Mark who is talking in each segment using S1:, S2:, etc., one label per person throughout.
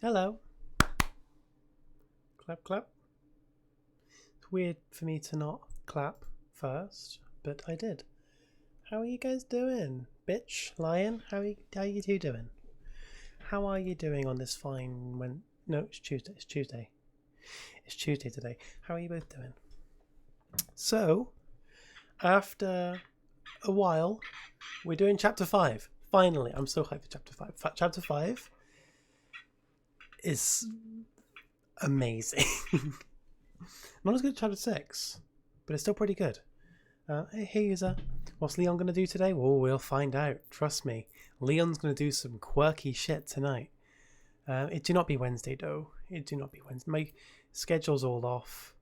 S1: Hello. Clap, clap. It's weird for me to not clap first, but I did. How are you guys doing? Bitch, lion, how you two doing? How are you doing on this fine No, it's Tuesday. It's Tuesday. It's Tuesday today. How are you both doing? So, after a while, we're doing chapter 5. Finally, I'm so hyped for chapter 5. Chapter 5 is amazing. Not as good as chapter 6, but it's still pretty good. Hey user, what's Leon going to do today? Well, we'll find out. Trust me. Leon's going to do some quirky shit tonight. It do not be Wednesday though. It do not be Wednesday. My schedule's all off.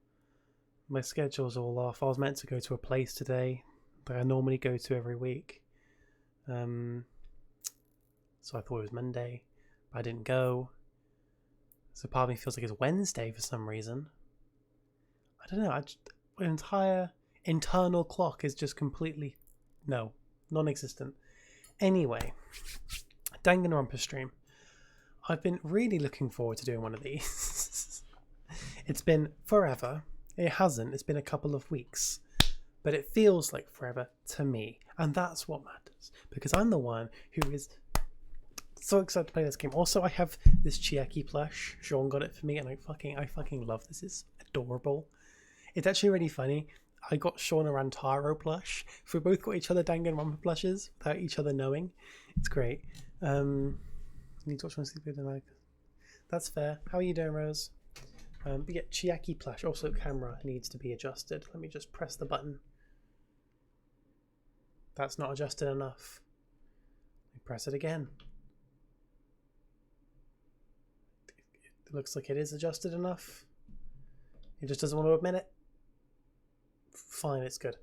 S1: I was meant to go to a place today that I normally go to every week. So I thought it was Monday, but I didn't go. So part of me feels like it's Wednesday for some reason. I don't know. My entire internal clock is just completely non-existent. Anyway, Danganronpa stream. I've been really looking forward to doing one of these. It's been forever. It hasn't. It's been a couple of weeks. But it feels like forever to me. And that's what matters. Because I'm the one who is so excited to play this game. Also, I have this Chiaki plush. Sean got it for me and I fucking love this. It's adorable. It's actually really funny. I got Sean a Rantaro plush. So we both got each other Danganronpa plushes without each other knowing. It's great. You need to watch one sleep good tonight. That's fair. How are you doing, Rose? But yeah, Chiaki plush. Also, camera needs to be adjusted. Let me just press the button. That's not adjusted enough. Let me press it again. It looks like it is adjusted enough. It just doesn't want to admit it. Fine, it's good.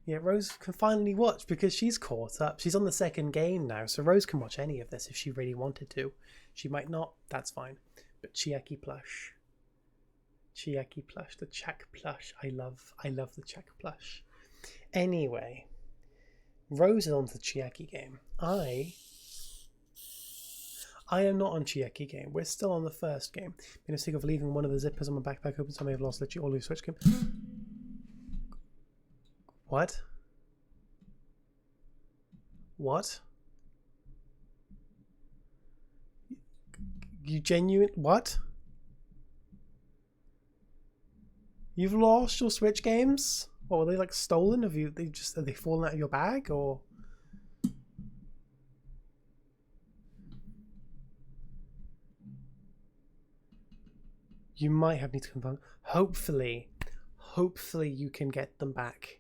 S1: Yeah, Rose can finally watch because she's caught up. She's on the second game now, so Rose can watch any of this if she really wanted to. She might not, that's fine. But Chiaki plush. Chiaki plush, the Chak plush. I love the Chak plush. Anyway, Rose is on the Chiaki game. I am not on Chiaki game. We're still on the first game. Been a sick of leaving one of the zippers on my backpack open, so I may have lost literally all of Switch game. What? What? You genuine? What? You've lost your Switch games? What, were they like stolen? Are they fallen out of your bag or? You might have need to confirm. Hopefully you can get them back.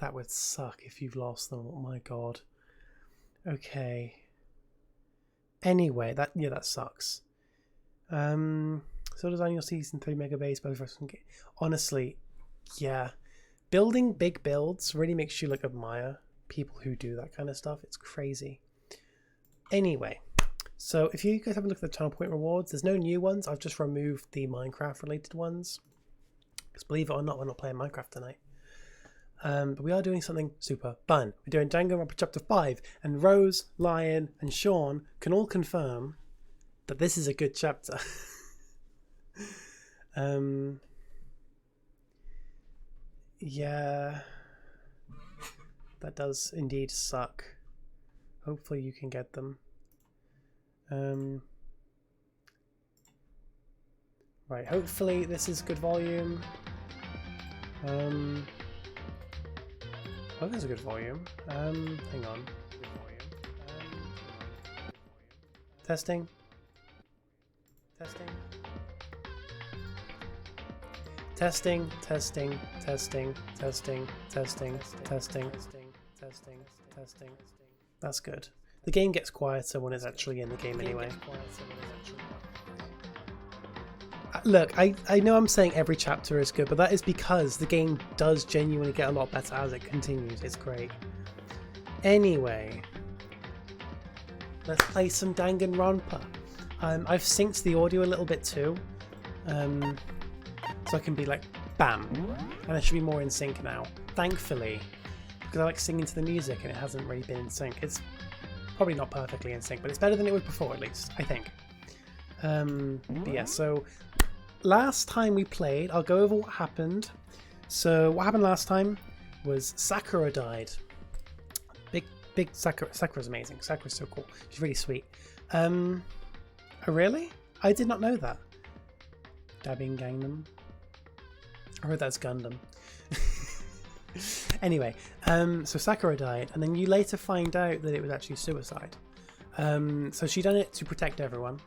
S1: That would suck if you've lost them. Oh my god. Okay. Anyway, that sucks. So designing your season 3 mega base, both of us can get. Honestly, yeah. Building big builds really makes you like admire people who do that kind of stuff. It's crazy. Anyway, so if you guys have a look at the channel point rewards, there's no new ones. I've just removed the Minecraft related ones. Because believe it or not, we're not playing Minecraft tonight. But we are doing something super fun. We're doing Danganronpa Chapter 5, and Rose, Lion, and Sean can all confirm that this is a good chapter. Yeah, that does indeed suck. Hopefully you can get them. Right, hopefully this is good volume. Oh, there's a good volume. Hang on. Good volume. Testing. That's good. The game gets quieter when it's actually in the game anyway. Look, I know I'm saying every chapter is good, but that is because the game does genuinely get a lot better as it continues. It's great. Anyway, let's play some Danganronpa. I've synced the audio a little bit too, so I can be like, bam, and I should be more in sync now, thankfully, because I like singing to the music and it hasn't really been in sync. It's probably not perfectly in sync, but it's better than it was before at least, I think. But yeah, so last time we played, I'll go over what happened. So what happened last time was Sakura died. Big Sakura. Sakura's amazing. Sakura's so cool. She's really sweet. Oh really? I did not know that. Dabbing Gangnam. I heard that's Gundam. Anyway, so Sakura died, and then you later find out that it was actually suicide. So she done it to protect everyone.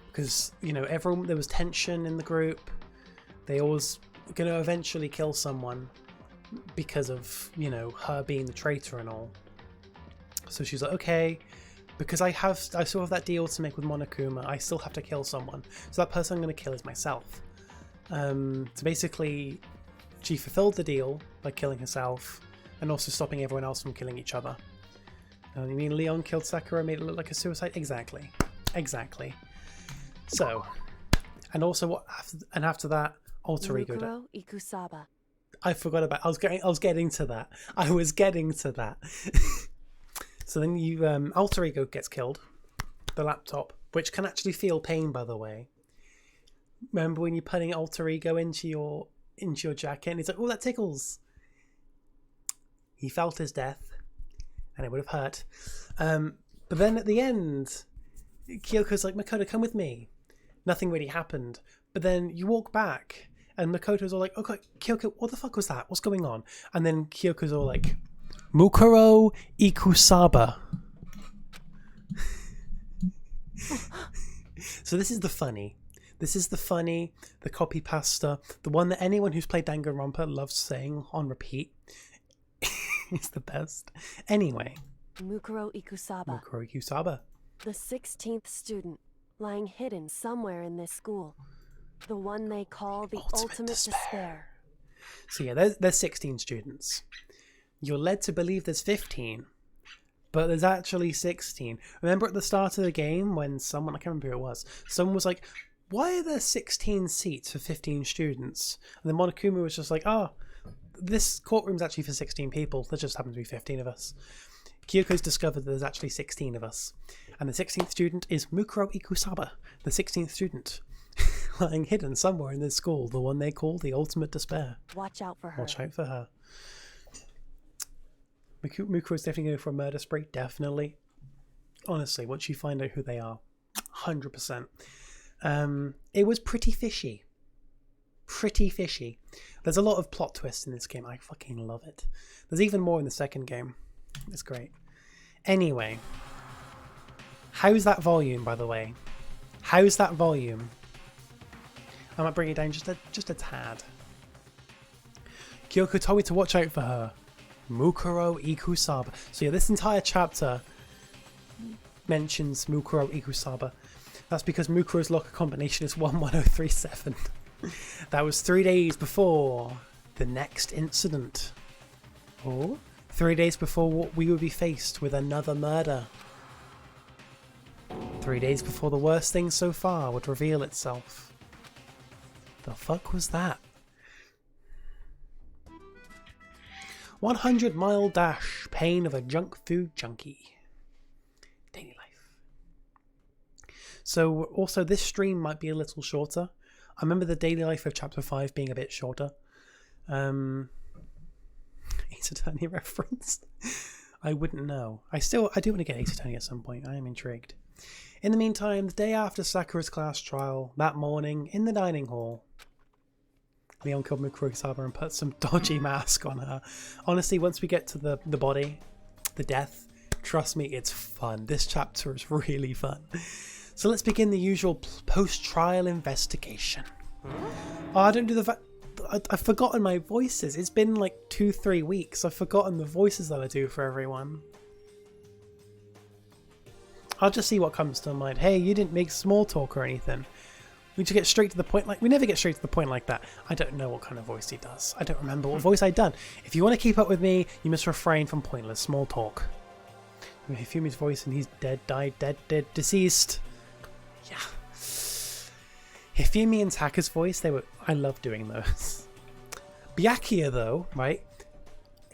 S1: Because, you know, everyone, there was tension in the group. They always going to eventually kill someone because of, you know, her being the traitor and all. So she's like, okay, because I still have that deal to make with Monokuma, I still have to kill someone. So that person I'm going to kill is myself. So basically, she fulfilled the deal by killing herself and also stopping everyone else from killing each other. You mean Leon killed Sakura, made it look like a suicide? Exactly. Exactly. So, and also after that, Alter Ego. I forgot about. I was getting to that. I was getting to that. So then you Alter Ego gets killed. The laptop, which can actually feel pain, by the way. Remember when you're putting Alter Ego into your jacket, and he's like, "Oh, that tickles." He felt his death, and it would have hurt. But then at the end, Kyoko's like, "Makoto, come with me." Nothing really happened. But then you walk back, and Makoto's all like, "Okay, Kyoko, what the fuck was that? What's going on?" And then Kyoko's all like, "Mukuro Ikusaba." So this is the funny. This is the funny, the copy pasta, the one that anyone who's played Danganronpa loves saying on repeat. It's the best. Anyway.
S2: Mukuro Ikusaba.
S1: Mukuro Ikusaba.
S2: The 16th student, lying hidden somewhere in this school. The one they call the ultimate despair.
S1: So yeah, there's 16 students. You're led to believe there's 15, but there's actually 16. Remember at the start of the game when someone, I can't remember who it was, someone was like, "Why are there 16 seats for 15 students?" And then Monokuma was just like, "Oh, this courtroom's actually for 16 people. There just happens to be 15 of us." Kyoko's discovered that there's actually 16 of us. And the 16th student is Mukuro Ikusaba, the 16th student, lying hidden somewhere in this school, the one they call the ultimate despair.
S2: Watch out for her.
S1: Watch out for her. Mukuro's definitely going for a murder spree, definitely. Honestly, once you find out who they are, 100%. It was pretty fishy. Pretty fishy. There's a lot of plot twists in this game. I fucking love it. There's even more in the second game. It's great. Anyway. How's that volume, by the way? How's that volume? I might bring it down just a tad. Kyoko told me to watch out for her. Mukuro Ikusaba. So yeah, this entire chapter mentions Mukuro Ikusaba. That's because Mukuro's locker combination is 11037. That was 3 days before the next incident. Or 3 days before we would be faced with another murder. 3 days before the worst thing so far would reveal itself. The fuck was that? 100-mile dash. Pain of a junk food junkie. Daily life. So also this stream might be a little shorter. I remember the daily life of chapter 5 being a bit shorter. Ace Attorney reference. I wouldn't know. I do want to get Ace Attorney at some point. I am intrigued. In the meantime, the day after Sakura's class trial, that morning in the dining hall, Leon killed Mukuro Ikusaba and put some dodgy mask on her. Honestly, once we get to the body, the death, trust me, it's fun. This chapter is really fun. So let's begin the usual post-trial investigation. Oh, I don't do the... I've forgotten my voices. It's been like 2-3 weeks. I've forgotten the voices that I do for everyone. I'll just see what comes to mind. Hey, you didn't make small talk or anything. We just get straight to the point. Like we never get straight to the point like that. I don't know what kind of voice he does. I don't remember what voice I'd done. If you want to keep up with me, you must refrain from pointless small talk. Hifumi's voice and he's dead, died, dead, deceased. Yeah. Hifumi and Taka's voice, I love doing those. Byakuya though, right?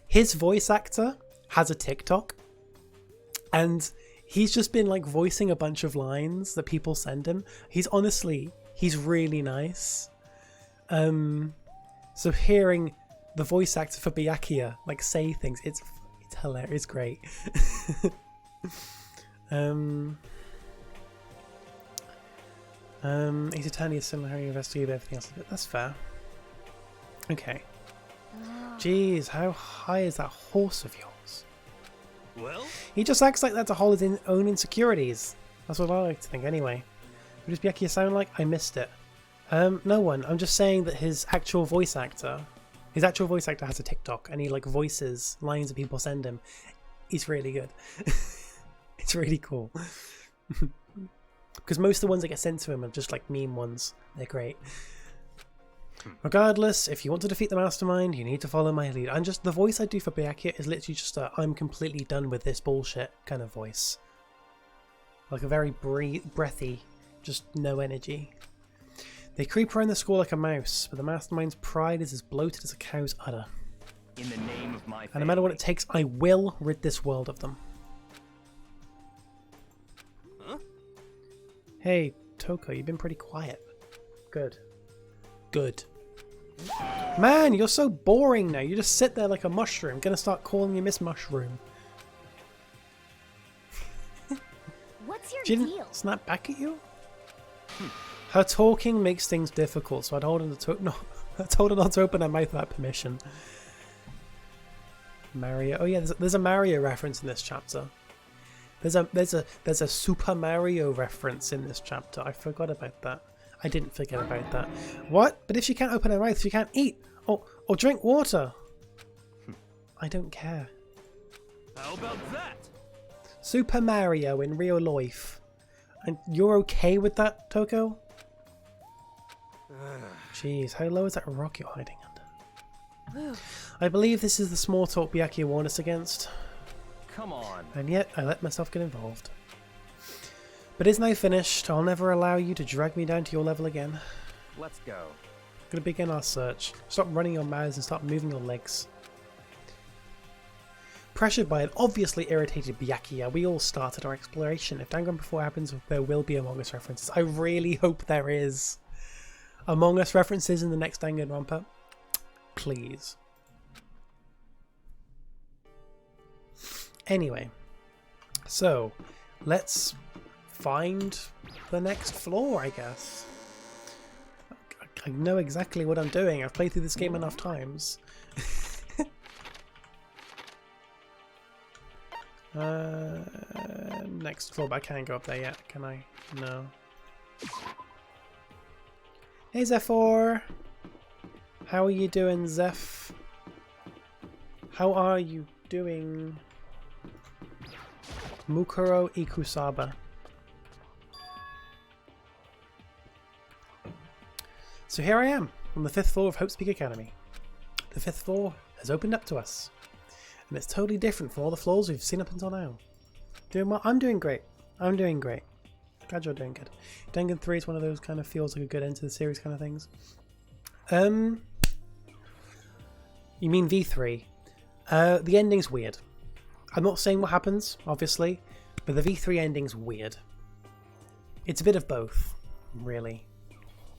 S1: His voice actor has a TikTok and He's just been like voicing a bunch of lines that people send him. He's really nice. So hearing the voice actor for Byakuya like say things, it's hilarious. It's great. He's Italian, similar how you investigate everything else. That's fair. Okay. Jeez, how high is that horse of yours?
S3: Well,
S1: he just acts like that to hold his own insecurities. That's what I like to think anyway. What does Byakuya sound like? I missed it. No one. I'm just saying that his actual voice actor has a TikTok and he like voices lines that people send him. He's really good. It's really cool. Because most of the ones that get sent to him are just like meme ones. They're great. Regardless, if you want to defeat the mastermind, you need to follow my lead. And just the voice I do for Byakuya is literally just a I'm completely done with this bullshit kind of voice. Like a very breathy, just no energy. They creep around the school like a mouse, but the mastermind's pride is as bloated as a cow's udder.
S3: in the name of my family.
S1: And no matter what it takes, I will rid this world of them.
S3: Huh?
S1: Hey, Toko, you've been pretty quiet. Good. Good. Man, you're so boring now. You just sit there like a mushroom. Gonna start calling you Miss Mushroom.
S4: What's your
S1: She didn't
S4: deal?
S1: snap back at you? Her talking makes things difficult, so I told her I told her not to open her mouth without permission. Mario. Oh yeah, there's a Mario reference in this chapter. There's a Super Mario reference in this chapter. I forgot about that. I didn't forget about that. What? But if she can't open her mouth, she can't eat or drink water. I don't care.
S3: How about that?
S1: Super Mario in real life. And you're okay with that, Toko? Jeez, how low is that rock you're hiding under? I believe this is the small talk Byakuya warned us against.
S3: Come on.
S1: And yet, I let myself get involved. But it's now finished. I'll never allow you to drag me down to your level again.
S3: Let's go.
S1: I'm gonna begin our search. Stop running your mouths and start moving your legs. Pressured by an obviously irritated Byakuya, we all started our exploration. If Danganronpa 4 happens, there will be Among Us references. I really hope there is Among Us references in the next Danganronpa. Please. Anyway, so let's find the next floor, I guess. I know exactly what I'm doing. I've played through this game enough times. Next floor, but I can't go up there yet, can I? No. Hey Zephyr! How are you doing, Zeph? How are you doing? Mukuro Ikusaba. So here I am, on the 5th floor of Hope's Peak Academy. The 5th floor has opened up to us. And it's totally different from all the floors we've seen up until now. Doing well? I'm doing great. I'm doing great. Glad you're doing good. Dangan 3 is one of those kind of feels like a good end to the series kind of things. You mean V3? The ending's weird. I'm not saying what happens, obviously, but the V3 ending's weird. It's a bit of both, really.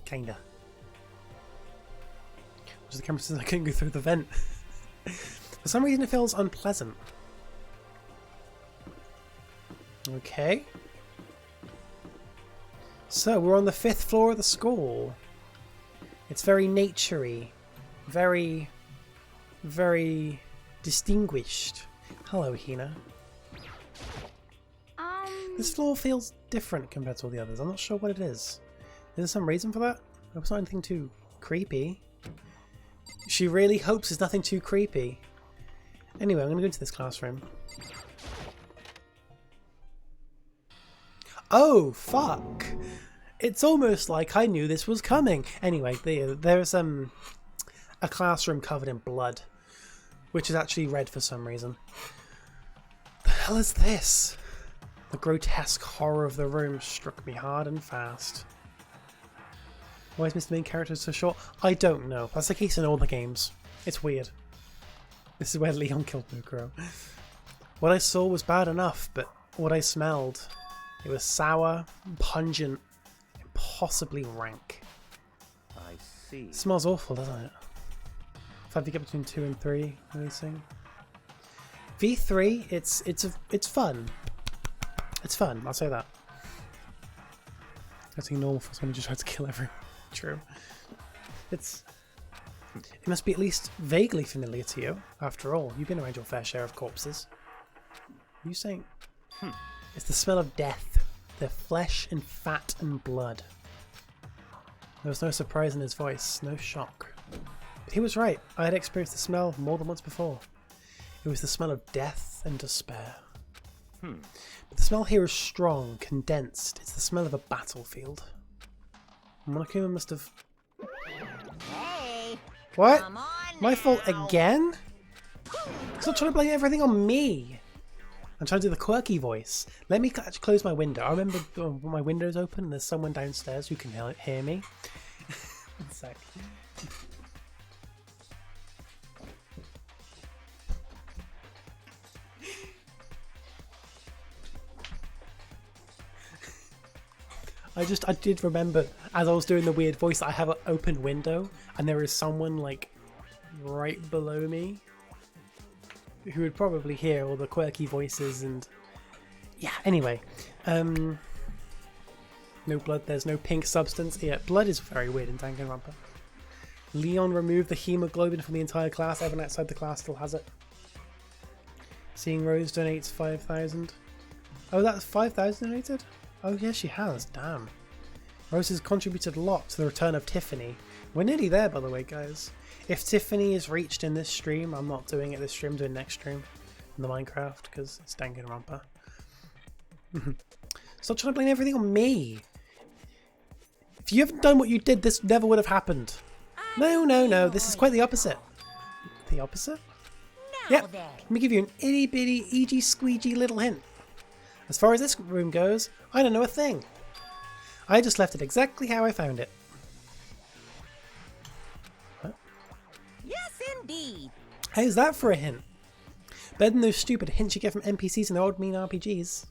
S1: Kinda. Which the camera says I couldn't go through the vent. For some reason it feels unpleasant. Okay. So we're on the 5th floor of the school. It's very naturey. Very, very distinguished. Hello, Hina. This floor feels different compared to all the others. I'm not sure what it is. Is there some reason for that? It's not anything too creepy. She really hopes there's nothing too creepy. Anyway, I'm going to go into this classroom. Oh, fuck! It's almost like I knew this was coming. Anyway, there's a classroom covered in blood, which is actually red for some reason. The hell is this? The grotesque horror of the room struck me hard and fast. Why is Mr. Main character so short? I don't know. That's the case in all the games. It's weird. This is where Leon killed Mukuro. What I saw was bad enough, but what I smelled. It was sour, pungent, impossibly rank.
S3: I see.
S1: It smells awful, doesn't it? If I have to get between 2 and 3 releasing. V3, it's fun. It's fun, I'll say that. That's normal for someone who just tried to kill everyone. True. It must be at least vaguely familiar to you. After all, you've been around your fair share of corpses. Are you saying? It's the smell of death. Their flesh and fat and blood. There was no surprise in his voice, no shock. But he was right. I had experienced the smell more than once before. It was the smell of death and despair. But the smell here is strong, condensed. It's the smell of a battlefield. Monokuma must have...
S4: Hey,
S1: What?
S4: come on
S1: My fault
S4: now.
S1: again? Stop trying to blame everything on me. I'm trying to do the quirky voice. Let me actually close my window. I remember when my window's open and there's someone downstairs who can hear me. One sec. I did remember as I was doing the weird voice that I have an open window and there is someone like right below me who would probably hear all the quirky voices and yeah, anyway. No blood, there's no pink substance. Yeah, blood is very weird in Danganronpa. Leon removed the hemoglobin from the entire class. Everyone outside the class still has it. Seeing Rose donates 5,000. Oh, that's 5,000 donated? Oh yeah, she has. Damn. Rose has contributed a lot to the return of Tiffany. We're nearly there, by the way, guys. If Tiffany is reached in this stream, I'm not doing it this stream, I'm doing next stream in the Minecraft because it's Danganronpa. Stop trying to blame everything on me. If you haven't done what you did, this never would have happened. No. This is quite the opposite. The opposite?
S4: Now
S1: Yep.
S4: then.
S1: Let me give you an itty bitty, eegee squeegee little hint. As far as this room goes, I don't know a thing. I just left it exactly how I found it. What?
S4: Yes, indeed.
S1: How's that for a hint? Better than those stupid hints you get from NPCs in the old mean RPGs.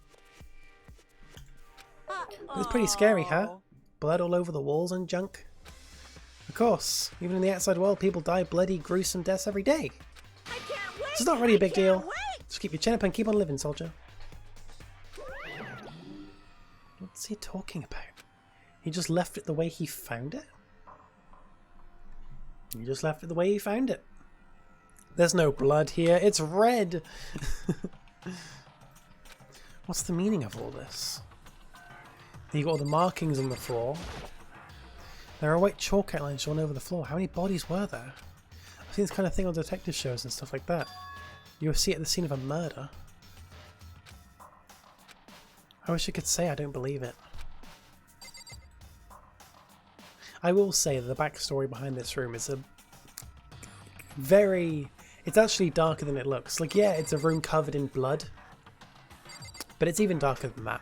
S1: It's pretty scary, huh? Blood all over the walls and junk. Of course, even in the outside world, people die bloody, gruesome deaths every day.
S4: I can't wait.
S1: It's not really a big deal.
S4: Wait.
S1: Just keep your chin up and keep on living, soldier. What's he talking about? He just left it the way he found it? He just left it the way he found it. There's no blood here. It's red. What's the meaning of all this? You got all the markings on the floor. There are white chalk outlines drawn over the floor. How many bodies were there? I've seen this kind of thing on detective shows and stuff like that. You'll see it at the scene of a murder. I wish I could say I don't believe it. I will say that the backstory behind this room is a very... It's actually darker than it looks. Like, yeah, it's a room covered in blood. But it's even darker than that.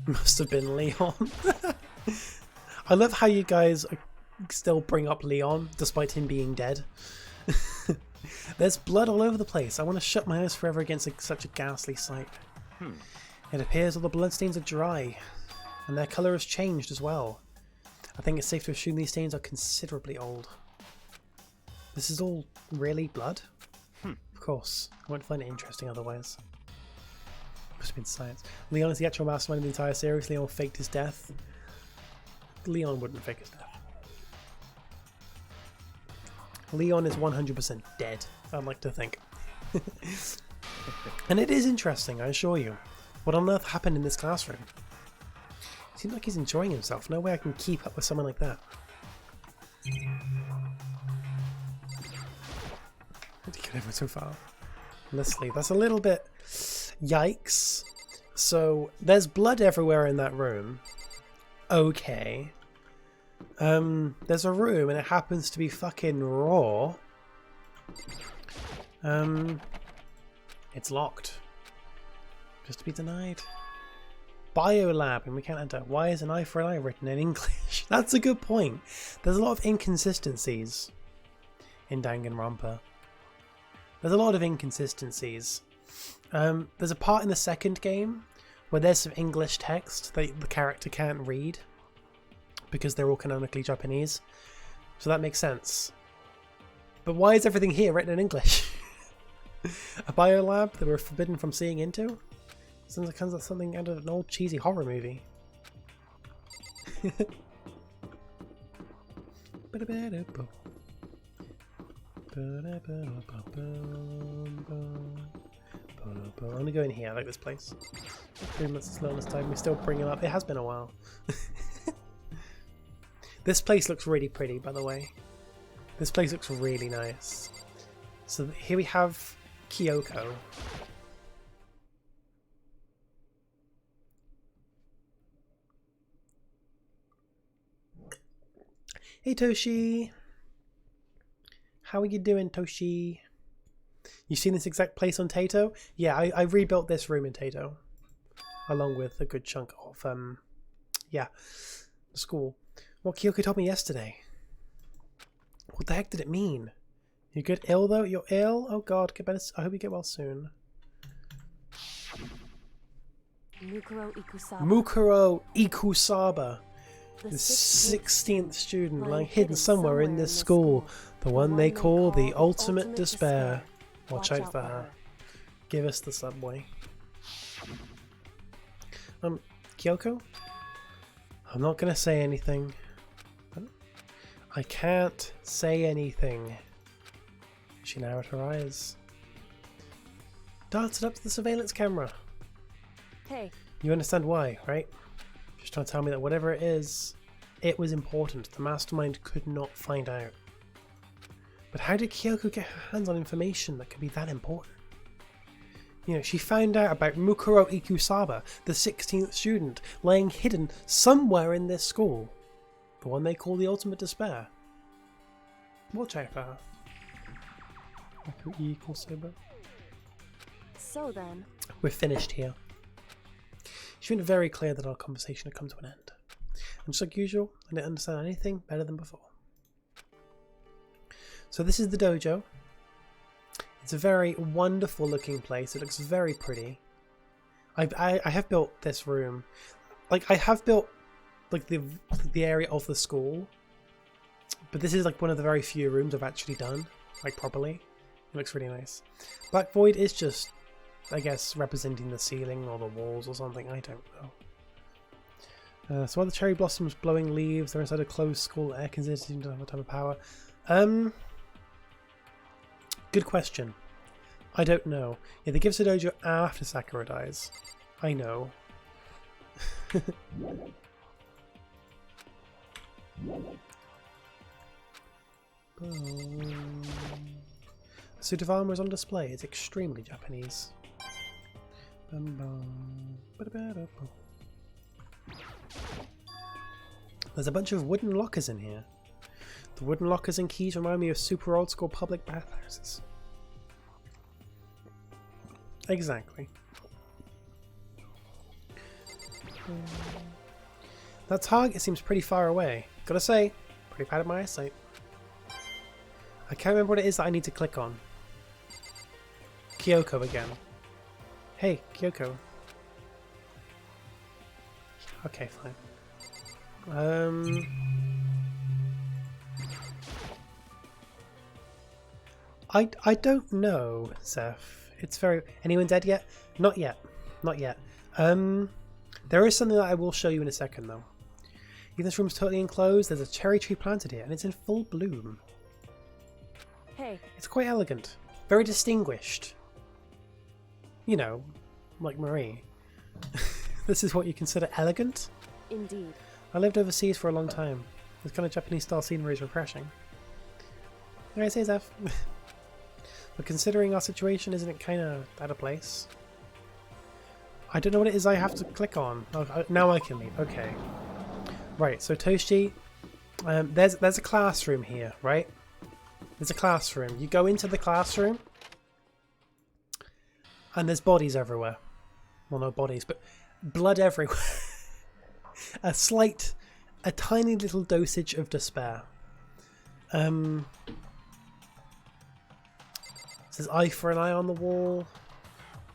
S1: Must have been Leon. I love how you guys still bring up Leon despite him being dead. There's blood all over the place. I want to shut my eyes forever against such a ghastly sight. It appears all the bloodstains are dry, and their colour has changed as well. I think it's safe to assume these stains are considerably old. This is all really blood? Of course, I won't find it interesting otherwise. Must have been science. Leon is the actual mastermind of the entire series. Leon faked his death. Leon wouldn't fake his death. Leon is 100% dead, I'd like to think. And it is interesting, I assure you. What on earth happened in this classroom? Seems like he's enjoying himself. No way I can keep up with someone like that. How did he get over so far? Let's leave. That's a little bit... Yikes. So, there's blood everywhere in that room. Okay. There's a room and it happens to be fucking raw. It's locked. Just to be denied. Biolab, and we can't enter. Why is an eye for an eye written in English? That's a good point. There's a lot of inconsistencies in Danganronpa. There's a lot of inconsistencies. There's a part in the second game where there's some English text that the character can't read because they're all canonically Japanese. So that makes sense. But why is everything here written in English? A biolab that we're forbidden from seeing into? Sounds like something out of an old cheesy horror movie. I'm gonna go in here. I like this place. 3 months of slowness time. We still bring it up. It has been a while. This place looks really pretty, by the way. This place looks really nice. So here we have Kyoko. Hey Toshi! How are you doing, Toshi? You seen this exact place on Tato? Yeah, I rebuilt this room in Tato. Along with a good chunk of, yeah, the school. What Kyoko told me yesterday. What the heck did it mean? You good? Ill though? You're ill? Oh god, get better. I hope you get well soon. Mukuro Ikusaba. The 16th student lying hidden somewhere in this school. The one they call the ultimate despair. Watch out for her. Give us the subway. Kyoko? I'm not gonna say anything. I can't say anything. She narrowed her eyes. Darted up to the surveillance camera.
S2: Hey.
S1: You understand why, right? Just trying to tell me that whatever it is, it was important. The mastermind could not find out. But how did Kyoko get her hands on information that could be that important? You know, she found out about Mukuro Ikusaba, the 16th student, lying hidden somewhere in this school. The one they call the ultimate despair. Watch out for her.
S2: So then...
S1: We're finished here. She made it very clear that our conversation had come to an end. And just like usual, I didn't understand anything better than before. So this is the dojo. It's a very wonderful looking place. It looks very pretty. I have built this room. Like, I have built like the area of the school. But this is like one of the very few rooms I've actually done, like properly. It looks really nice. Black Void is just, I guess, representing the ceiling or the walls or something. I don't know. So while the cherry blossoms blowing leaves, they're inside a closed school. Air conditioning don't have a ton of power. Good question. I don't know. Yeah, they give us a dojo after Sakura dies. I know. A suit of armor is on display. It's extremely Japanese. There's a bunch of wooden lockers in here. The wooden lockers and keys remind me of super old school public bathhouses. Exactly. That target seems pretty far away. Gotta say, pretty bad at my eyesight. I can't remember what it is that I need to click on. Kyoko again. Hey, Kyoko. Okay, fine. I don't know, Zeph. It's very... Anyone dead yet? Not yet. Not yet. There is something that I will show you in a second, though. Even this room's totally enclosed. There's a cherry tree planted here, and it's in full bloom.
S2: Hey.
S1: It's quite elegant. Very distinguished. You know, like Marie. This is what you consider elegant?
S2: Indeed.
S1: I lived overseas for a long time. This kind of Japanese-style scenery is refreshing. What I say, Zeph? But considering our situation, isn't it kind of out of place? I don't know what it is I have to click on. Oh, now I can leave. Okay. Right, so Toshi, there's a classroom here, right? There's a classroom. You go into the classroom, and there's bodies everywhere. Well, no bodies, but blood everywhere. A slight a tiny little dosage of despair. There's eye for an eye on the wall,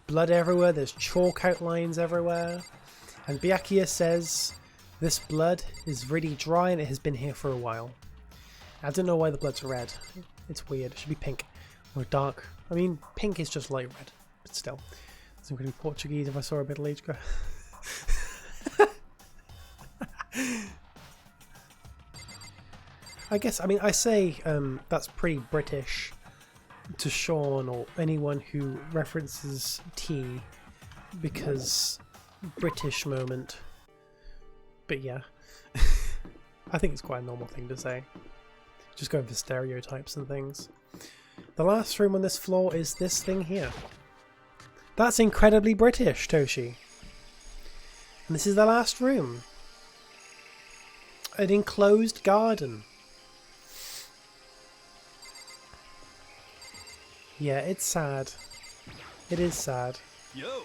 S1: blood everywhere, there's chalk outlines everywhere, and Byakuya says this blood is really dry and it has been here for a while. I don't know why the blood's red. It's weird. It should be pink or dark. I mean, pink is just light red, but still. It's going to be Portuguese if I saw a middle-aged guy. I guess, I mean, I say that's pretty British to Sean or anyone who references tea because British moment. But yeah, I think it's quite a normal thing to say. Just going for stereotypes and things. The last room on this floor is this thing here. That's incredibly British, Toshi. And this is the last room. An enclosed garden. Yeah, it's sad. It is sad.
S5: Yo.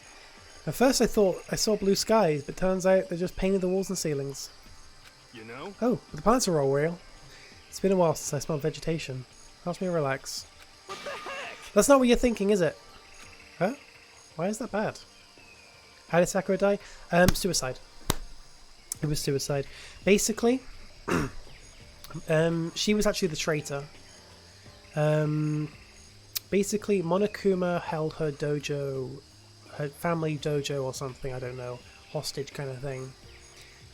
S1: At first I thought I saw blue skies, but turns out they're just painted the walls and ceilings.
S5: You know?
S1: Oh, but the plants are all real. It's been a while since I smelled vegetation. Helps me relax.
S5: What the heck?
S1: That's not what you're thinking, is it? Huh? Why is that bad? How did Sakura die? Suicide. It was suicide. Basically, she was actually the traitor. Basically, Monokuma held her dojo, her family dojo or something, I don't know, hostage kind of thing.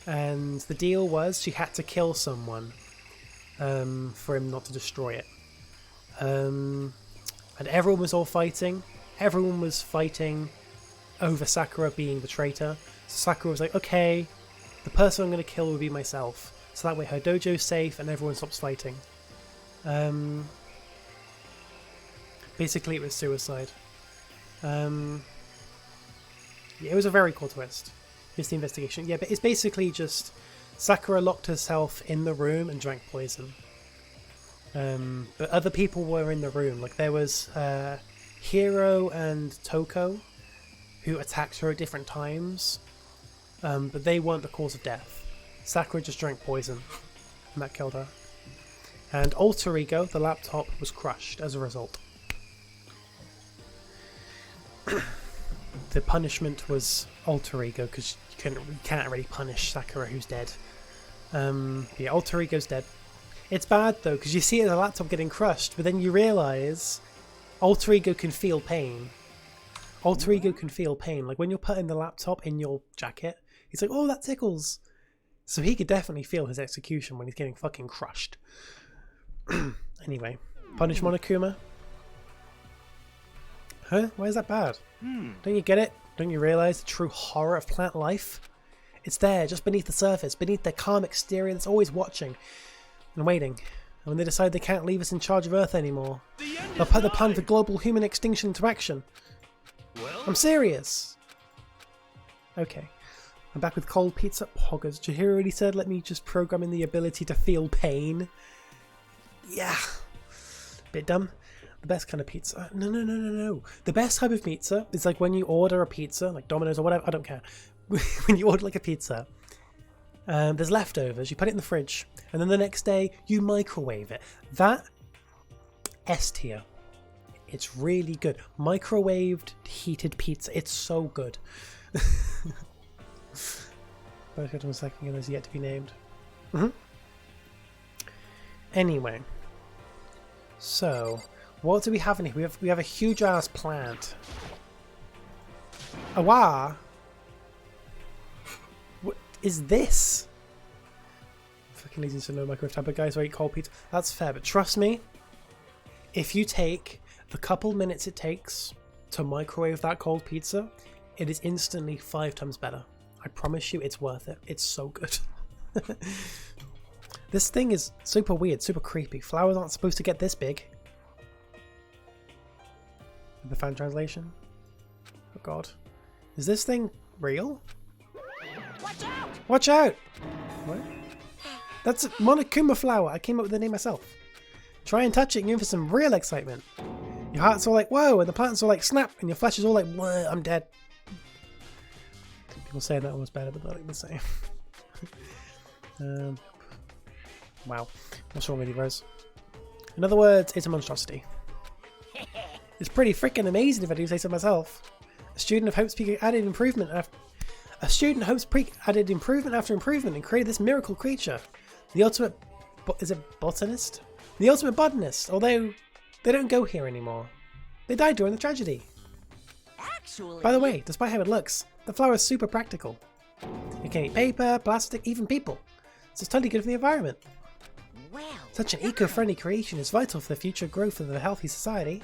S1: And the deal was she had to kill someone for him not to destroy it. And everyone was all fighting. Everyone was fighting over Sakura being the traitor. So Sakura was like, okay, the person I'm going to kill will be myself. So that way her dojo's safe and everyone stops fighting. Basically, it was suicide. Yeah, it was a very cool twist. Here's the investigation. Yeah, but it's basically just Sakura locked herself in the room and drank poison. But other people were in the room. Like there was Hiro and Toko, who attacked her at different times, but they weren't the cause of death. Sakura just drank poison, and that killed her. And Alter Ego, the laptop, was crushed as a result. The punishment was Alter Ego because you can't really punish Sakura who's dead. Yeah, Alter Ego's dead. It's bad though because you see the laptop getting crushed, but then you realise Alter Ego can feel pain. Alter Ego can feel pain. Like when you're putting the laptop in your jacket, he's like, "Oh, that tickles." So he could definitely feel his execution when he's getting fucking crushed. Anyway, punish Monokuma. Huh? Why is that bad? Don't you get it? Don't you realise the true horror of plant life? It's there, just beneath the surface, beneath the calm exterior that's always watching and waiting. And when they decide they can't leave us in charge of Earth anymore, they'll put the plan for global human extinction into action.
S5: Well,
S1: I'm serious! Okay. I'm back with cold pizza. Poggers. Chihiro already said, let me just program in the ability to feel pain. Yeah. Bit dumb. The best kind of pizza. No. The best type of pizza is like when you order a pizza, like Domino's or whatever, I don't care. When you order like a pizza, there's leftovers, you put it in the fridge, and then the next day you microwave it. That, S tier. It's really good. Microwaved, heated pizza. It's so good. But hold on a second, and there's yet to be named. Anyway. So, what do we have in here? We have a huge ass plant. Awa! What is this? Fucking lazy to know microwave type of guys who eat cold pizza. That's fair, but trust me, if you take the couple minutes it takes to microwave that cold pizza, it is instantly 5 times better. I promise you, it's worth it. It's so good. This thing is super weird, super creepy. Flowers aren't supposed to get this big. The fan translation. Oh god. Is this thing real?
S4: Watch out!
S1: Watch out! What? That's a Monokuma flower. I came up with the name myself. Try and touch it and you're in for some real excitement. Your heart's all like, whoa, and the plant's all like, snap, and your flesh is all like, whoa, I'm dead. People saying that was better, but not like the same. Wow. What's wrong with you, Rose? In other words, it's a monstrosity. It's pretty freaking amazing if I do say so myself. A student hopes added improvement after improvement and created this miracle creature. The ultimate... is it botanist? The ultimate botanist, although they don't go here anymore. They died during the tragedy.
S4: Actually...
S1: By the way, despite how it looks, the flower is super practical. It can eat paper, plastic, even people. So it's totally good for the environment.
S4: Well...
S1: Such an eco-friendly creation is vital for the future growth of a healthy society.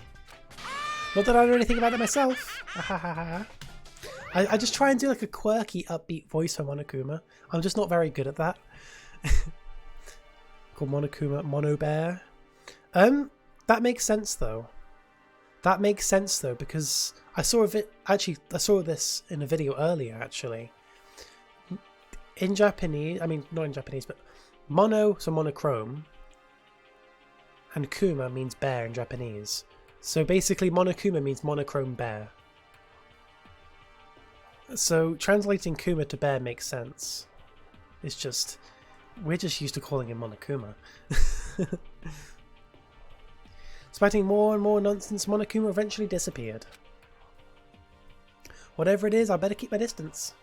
S1: Not that I know anything about it myself. I just try and do like a quirky, upbeat voice for Monokuma. I'm just not very good at that. Called Monokuma Mono Bear. That makes sense though. That makes sense though, because I saw this in a video earlier actually. In Japanese, I mean not in Japanese, but mono, so monochrome, and kuma means bear in Japanese. So basically Monokuma means monochrome bear. So translating kuma to bear makes sense. It's just, we're just used to calling him Monokuma. Spouting more and more nonsense, Monokuma eventually disappeared. Whatever it is, I better keep my distance.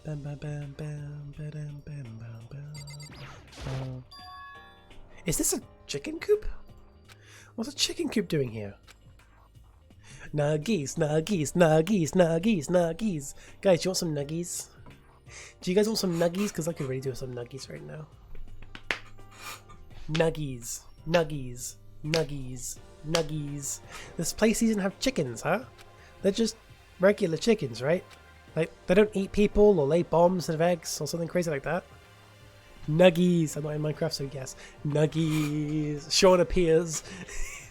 S1: Bam, bam, bam, bam, bam, bam, bam, bam. Is this a chicken coop? What's a chicken coop doing here? Nuggies, nuggies, nuggies, nuggies, nuggies. Guys, do you want some nuggies? Do you guys want some nuggies? Because I could really do with some nuggies right now. Nuggies, nuggies, nuggies, nuggies. This place doesn't have chickens, huh? They're just regular chickens, right? Like, they don't eat people or lay bombs instead of eggs or something crazy like that. Nuggies. I'm not in Minecraft, so yes. Nuggies. Sean appears.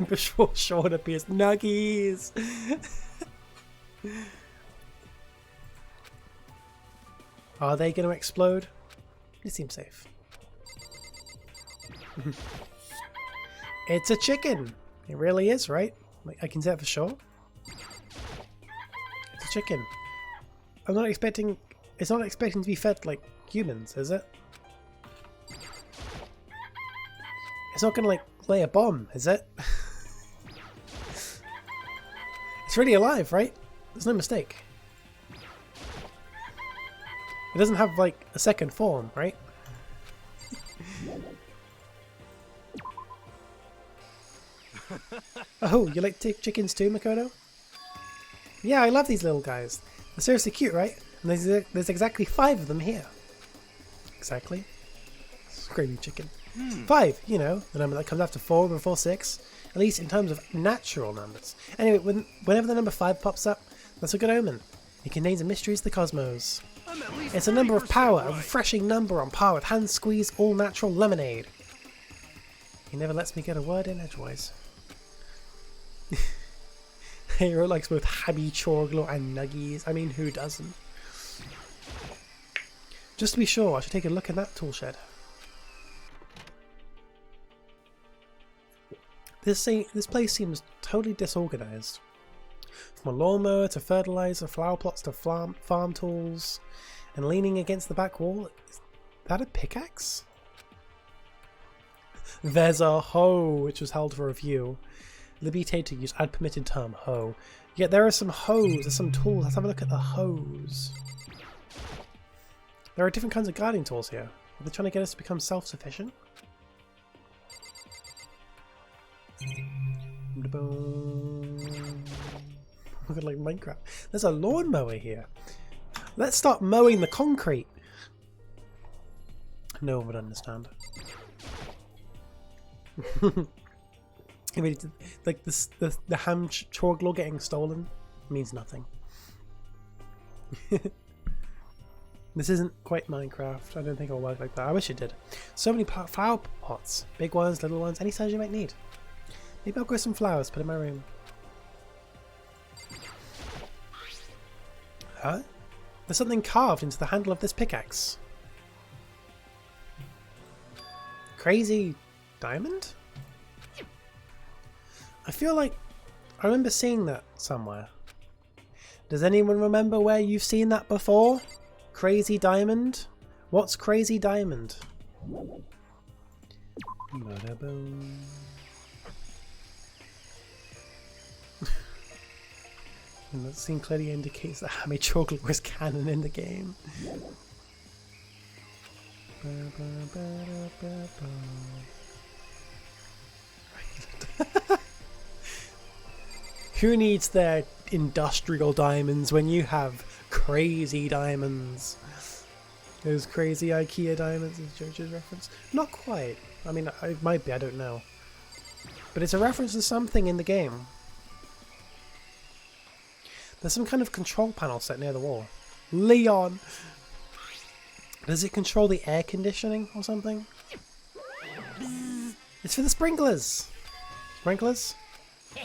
S1: Before Sean appears. Nuggies. Are they going to explode? It seems safe. It's a chicken. It really is, right? Like, I can say that for sure. It's a chicken. I'm not expecting... It's not expecting to be fed like humans, is it? It's not gonna like lay a bomb, is it? It's really alive, right? There's no mistake. It doesn't have like a second form, right? Oh, you like chickens too, Makoto? Yeah, I love these little guys. They're seriously cute, right? And there's exactly 5 of them here. Exactly. Screaming chicken. 5, you know, the number that comes after 4 before 6. At least in terms of natural numbers. Anyway, whenever the number 5 pops up, that's a good omen. It contains the mysteries of the cosmos. It's a number of power, a refreshing number on par with hand squeeze all natural lemonade. He never lets me get a word in edgewise. Hero likes both Happy Chorglo and Nuggies. I mean, who doesn't? Just to be sure, I should take a look in that tool shed. This place seems totally disorganized. From a lawnmower to fertilizer, flower plots to farm tools, and leaning against the back wall. Is that a pickaxe? There's a hoe, which was held for review. Libbytato used ad permitted term hoe. Yet there are some hoes, there's some tools. Let's have a look at the hoes. There are different kinds of gardening tools here. Are they trying to get us to become self-sufficient? Look at like Minecraft. There's a lawnmower here. Let's start mowing the concrete. No one would understand. I mean, like this, the ham chorglo getting stolen means nothing. This isn't quite Minecraft. I don't think it'll work like that. I wish it did. So many flower pots, big ones, little ones, any size you might need. Maybe I'll grow some flowers, put in my room. Huh? There's something carved into the handle of this pickaxe. Crazy diamond? I feel like I remember seeing that somewhere. Does anyone remember where you've seen that before? Crazy diamond? What's Crazy Diamond? Ba-da-boom. And that scene clearly indicates that Hammy Chocolate was canon in the game. Who needs their industrial diamonds when you have crazy diamonds? Those crazy IKEA diamonds is JoJo's reference? Not quite. I mean, it might be, I don't know. But it's a reference to something in the game. There's some kind of control panel set near the wall. Leon! Does it control the air conditioning or something? It's for the sprinklers! Sprinklers?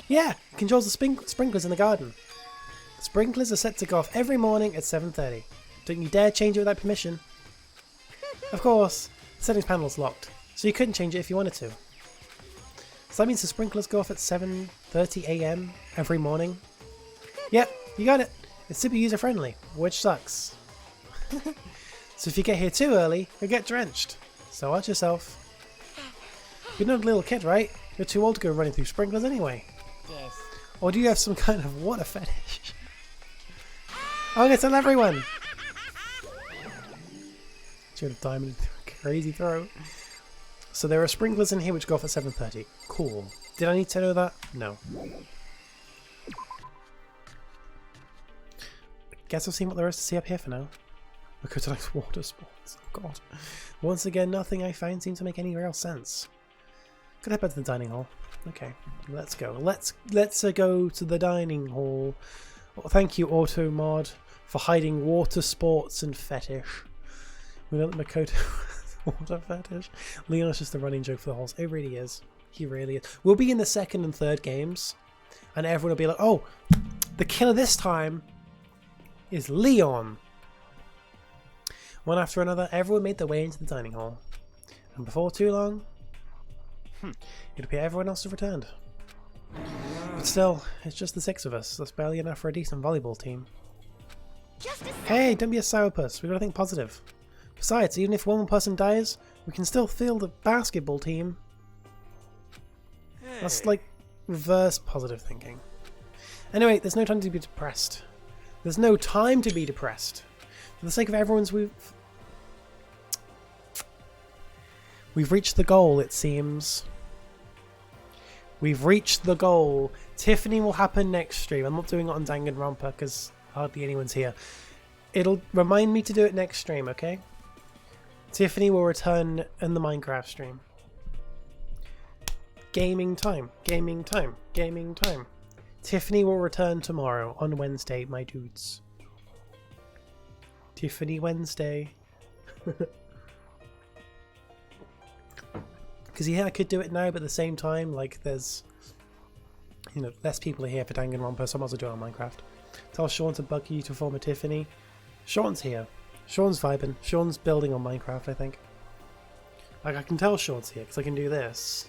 S1: Yeah! It controls the sprinklers in the garden. The sprinklers are set to go off every morning at 7:30. Don't you dare change it without permission. Of course, the settings panel is locked, so you couldn't change it if you wanted to. So that means the sprinklers go off at 7:30 AM every morning? Yep, you got it. It's super user friendly, which sucks. So if you get here too early, you'll get drenched. So watch yourself. You're not a little kid, right? You're too old to go running through sprinklers anyway.
S4: Yes.
S1: Or do you have some kind of water fetish? I'm gonna tell everyone! Should have diamond crazy throw. So there are sprinklers in here which go off at 7:30. Cool. Did I need to know that? No. Guess I've seen what there is to see up here for now. Look at nice water sports. Oh god. Once again, nothing I find seems to make any real sense. Could head back to the dining hall. Okay, let's go. Let's go to the dining hall. Well, thank you, Automod, for hiding water sports and fetish. We know that Makoto water fetish. Leon's just a running joke for the halls. It really is. He really is. We'll be in the second and third games, and everyone will be like, "Oh, the killer this time is Leon." One after another, everyone made their way into the dining hall, and before too long, it'd appear everyone else has returned. But still, it's just the 6 of us. That's barely enough for a decent volleyball team. Hey, don't be a sourpuss. We've got to think positive. Besides, even if one more person dies, we can still field a basketball team. That's like reverse positive thinking. Anyway, there's no time to be depressed. There's no time to be depressed. For the sake of everyone's, we've reached the goal, it seems. We've reached the goal. Tiffany will happen next stream. I'm not doing it on Danganronpa because hardly anyone's here. It'll remind me to do it next stream, okay? Tiffany will return in the Minecraft stream. Gaming time, gaming time, gaming time. Tiffany will return tomorrow on Wednesday, my dudes. Tiffany Wednesday. Because yeah, I could do it now, but at the same time, like, there's, you know, less people are here for Danganronpa, so I might as well do it on Minecraft. Tell Sean to bug you to form a Tiffany. Sean's here. Sean's vibing. Sean's building on Minecraft, I think. Like, I can tell Sean's here, because I can do this.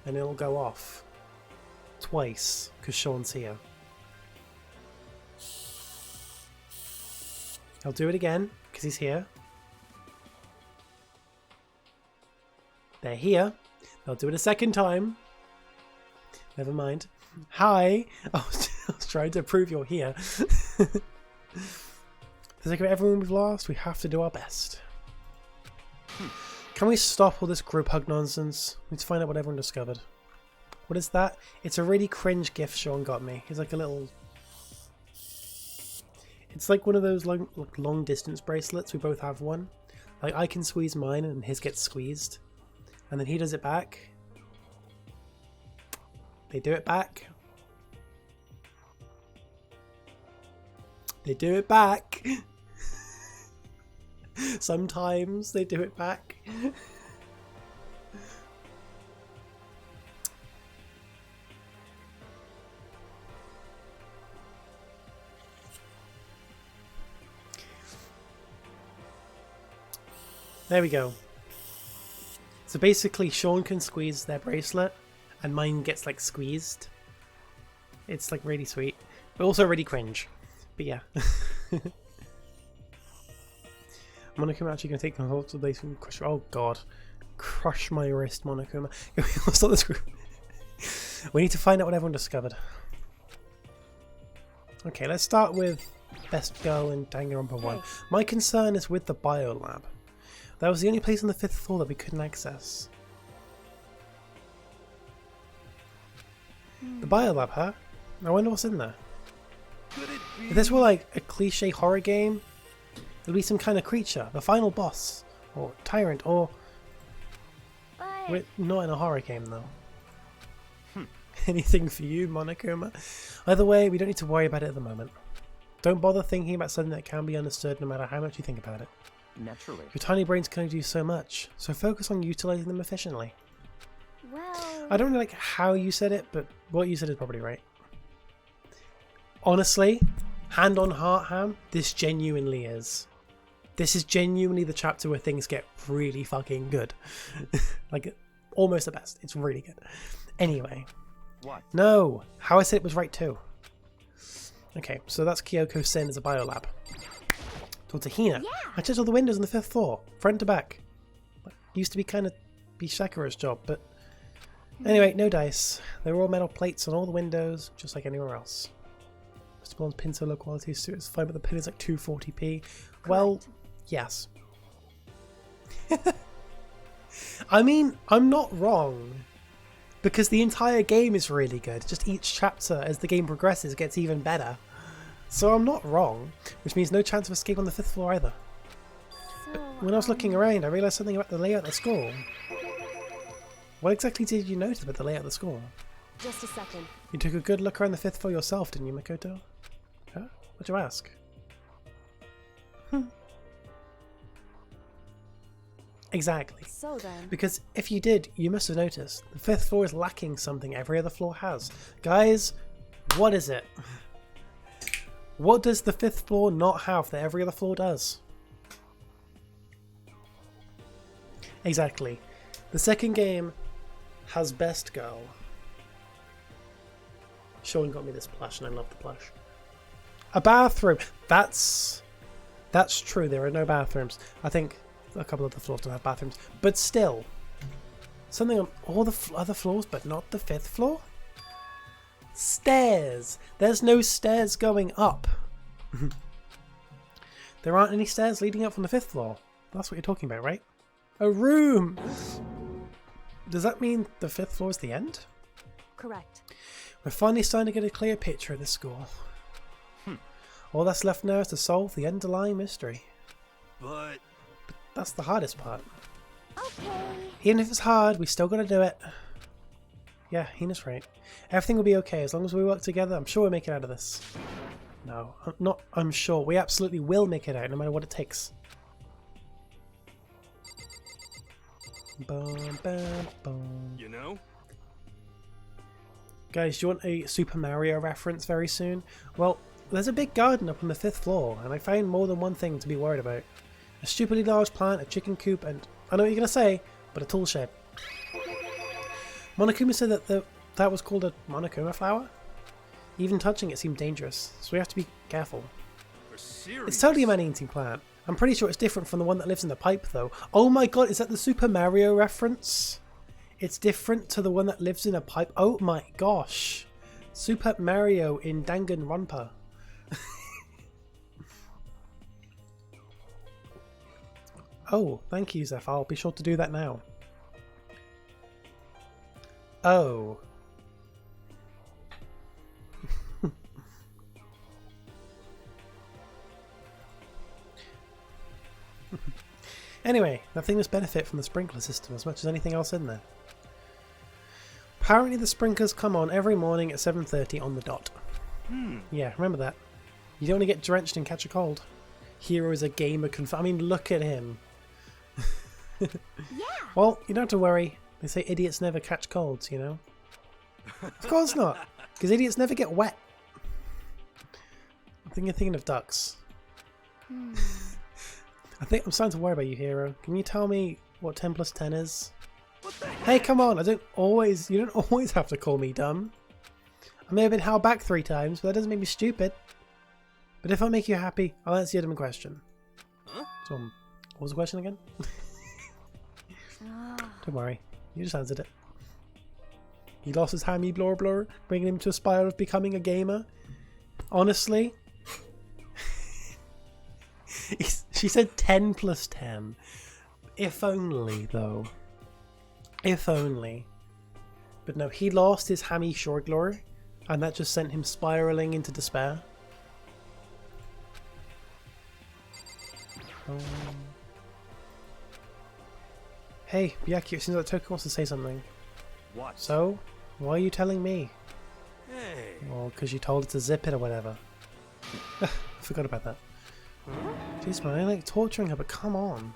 S1: And it'll go off. Twice, because Sean's here. I'll do it again, because he's here. They're here. I'll do it a second time. Never mind. Hi! I was trying to prove you're here. For the sake of everyone we've lost, we have to do our best. Can we stop all this group hug nonsense? We need to find out what everyone discovered. What is that? It's a really cringe gift Sean got me. He's like a little... It's like one of those long distance bracelets. We both have one. Like, I can squeeze mine and his gets squeezed. And then he does it back. They do it back. They do it back. Sometimes they do it back. There we go. So basically Sean can squeeze their bracelet and mine gets like squeezed. It's like really sweet, but also really cringe. But yeah. Monokuma actually going to take control of the base and crush. Oh god. Crush my wrist, Monokuma. We'll stop this group. We need to find out what everyone discovered. Okay, let's start with Best Girl in Danganronpa 1. My concern is with the biolab. That was the only place on the 5th floor that we couldn't access. The biolab, huh? I wonder what's in there. If this were like a cliche horror game, there'd be some kind of creature, the final boss, or tyrant, or... We're not in a horror game though. Anything for you, Monokuma? Either way, we don't need to worry about it at the moment. Don't bother thinking about something that can be understood no matter how much you think about it.
S3: Naturally.
S1: Your tiny brains can only do so much, so focus on utilizing them efficiently.
S2: Well...
S1: I don't know like how you said it, but what you said is probably right. Honestly, hand on heart, Ham, this genuinely is. This is genuinely the chapter where things get really fucking good. Like, almost the best. It's really good. Anyway.
S3: What?
S1: No! How I said it was right too. Okay, so that's Kyoko Sen as a biolab. Towards Hina.
S2: Yeah.
S1: I checked all the windows on the 5th floor, front to back. Used to be kind of be Sakura's job, but... Anyway, no dice. There were all metal plates on all the windows, just like anywhere else. Mr. Blonde's pin so low quality suit is fine, but the pin is like 240p. Well, yes. I mean, I'm not wrong. Because the entire game is really good. Just each chapter, as the game progresses, gets even better. So I'm not wrong. Which means no chance of escape on the 5th floor either. But when I was looking around, I realised something about the layout of the school. What exactly did you notice about the layout of the school?
S2: Just a second.
S1: You took a good look around the 5th floor yourself, didn't you, Makoto? Huh? What'd you ask? Exactly.
S2: So then...
S1: Because if you did, you must have noticed. The 5th floor is lacking something every other floor has. Guys, what is it? What does the 5th floor not have that every other floor does? Exactly. The second game has Best Girl. Sean got me this plush and I love the plush. A bathroom. That's true. There are no bathrooms. I think a couple of the floors don't have bathrooms. But still, something on all the other floors but not the 5th floor? Stairs. There's no stairs going up. There aren't any stairs leading up from the 5th floor. That's what you're talking about, right? A room! Does that mean the 5th floor is the end?
S2: Correct.
S1: We're finally starting to get a clear picture of this school. All that's left now is to solve the underlying mystery.
S5: But
S1: That's the hardest part.
S2: Okay.
S1: Even if it's hard, we still gotta do it. Yeah, Hina's right. Everything will be okay as long as we work together. I'm sure we'll make it out of this. No, I'm sure. We absolutely will make it out, no matter what it takes. Bum, bum, bum.
S5: you know?
S1: Guys, do you want a Super Mario reference very soon? Well, there's a big garden up on the 5th floor, and I found more than one thing to be worried about. A stupidly large plant, a chicken coop, and I know what you're going to say, but a tool shed. Monokuma said that that was called a Monokuma flower. Even touching it seemed dangerous, so we have to be careful.
S5: For serious?
S1: It's totally a man-eating plant. I'm pretty sure it's different from the one that lives in the pipe, though. Oh my god, is that the Super Mario reference? It's different to the one that lives in a pipe. Oh my gosh. Super Mario in Danganronpa. Oh, thank you, Zeph. I'll be sure to do that now. Oh. Anyway, that thing must benefit from the sprinkler system as much as anything else in there. Apparently the sprinklers come on every morning at 7:30 on the dot. Yeah, remember that. You don't want to get drenched and catch a cold. Hero is a gamer I mean, look at him.
S2: Yeah.
S1: Well, you don't have to worry. They say idiots never catch colds, you know? Of course not, because idiots never get wet. I think you're thinking of ducks. I think I'm starting to worry about you, Hero. Can you tell me what 10 plus 10 is?
S5: What the heck?
S1: Hey, come on! You don't always have to call me dumb. I may have been held back 3 times, but that doesn't make me stupid. But if I make you happy, I'll answer your dumb question.
S5: Huh?
S1: So, What was the question again? Don't worry, you just answered it. He lost his hammy blur, bringing him to a spiral of becoming a gamer. Honestly, she said 10 plus 10. If only, though. If only. But no, he lost his hammy shortlore, and that just sent him spiraling into despair. Hey, Byaku, it seems like Toko wants to say something.
S5: What?
S1: So, why are you telling me?
S5: Hey.
S1: Well, because you told it to zip it or whatever. Forgot about that. Jeez, man, I like torturing her, but come on.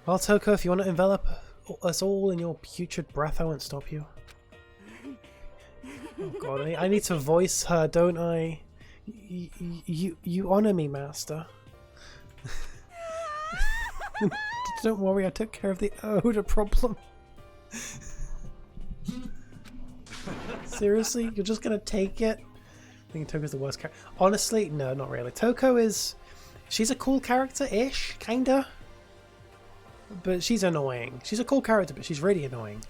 S1: Well, Toko, if you want to envelop us all in your putrid breath, I won't stop you. Oh god, I need to voice her, don't I? You honor me, master. Don't worry, I took care of the odor problem. Seriously? You're just gonna take it? I think Toko's the worst character. Honestly, no, not really. Toko is... She's a cool character-ish, kinda. But she's annoying. She's a cool character, but she's really annoying.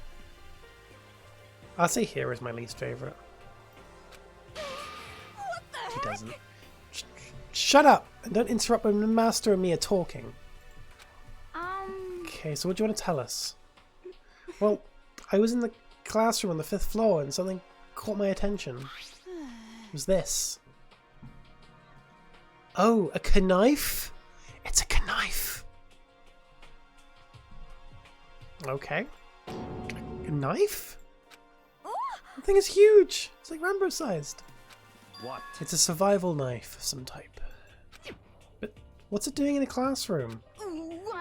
S1: I'll say Hira's my least favourite. She doesn't. Shut up! And don't interrupt when the master and me are talking. Okay, so what do you want to tell us? Well, I was in the classroom on the 5th floor and something caught my attention. It was this. Oh, a knife? It's a knife. Okay. A knife? The thing is huge. It's like Rambo sized.
S3: What?
S1: It's a survival knife of some type. But what's it doing in a classroom?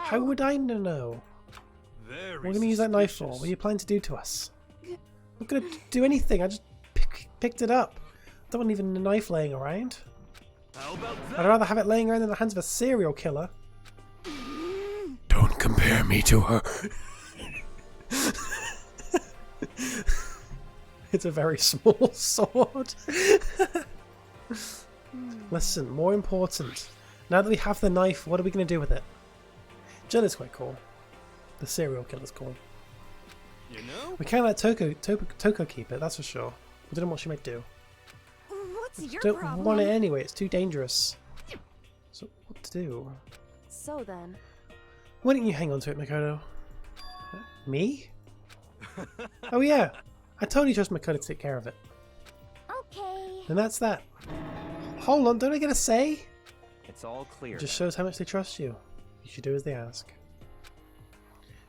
S1: How would I know?
S5: Very
S1: What do you mean use that knife for? What are you planning to do to us? I'm not going to do anything. I just picked it up. I don't want even a knife laying around.
S5: How about that?
S1: I'd rather have it laying around in the hands of a serial killer. Don't compare me to her. It's a very small sword. Listen, more important. Now that we have the knife, what are we going to do with it? Jill is quite cool. The serial killer's cool.
S5: You know?
S1: We can't let Toko keep it, that's for sure. We don't know what she might do.
S2: What's your
S1: Don't
S2: problem?
S1: want it anyway, it's too dangerous. So, what to do?
S2: So then,
S1: Why don't you hang on to it, Makoto? Me? Oh yeah, I totally trust Makoto to take care of it.
S2: okay.
S1: And that's that. Hold on, don't I get a say?
S3: It's all clear.
S1: It just shows how much they trust you. You should do as they ask.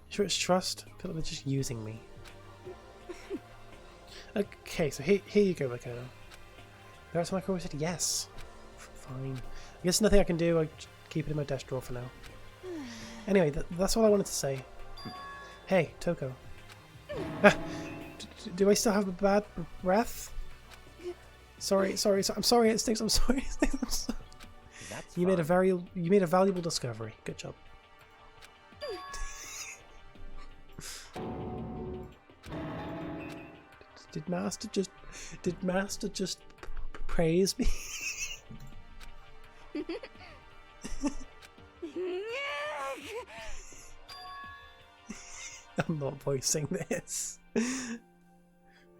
S1: Sure it's trust? I feel like they're just using me. Okay, so here you go, Makoto. That's my Makoto said yes. Fine. I guess nothing I can do, I just keep it in my desk drawer for now. Anyway, that's all I wanted to say. Hey, Toko. Do I still have a bad breath? Sorry, I'm sorry it stinks, I'm sorry it stinks, I'm sorry.
S3: That's
S1: You made a valuable discovery. Good job. Did Master just praise me? I'm not voicing this.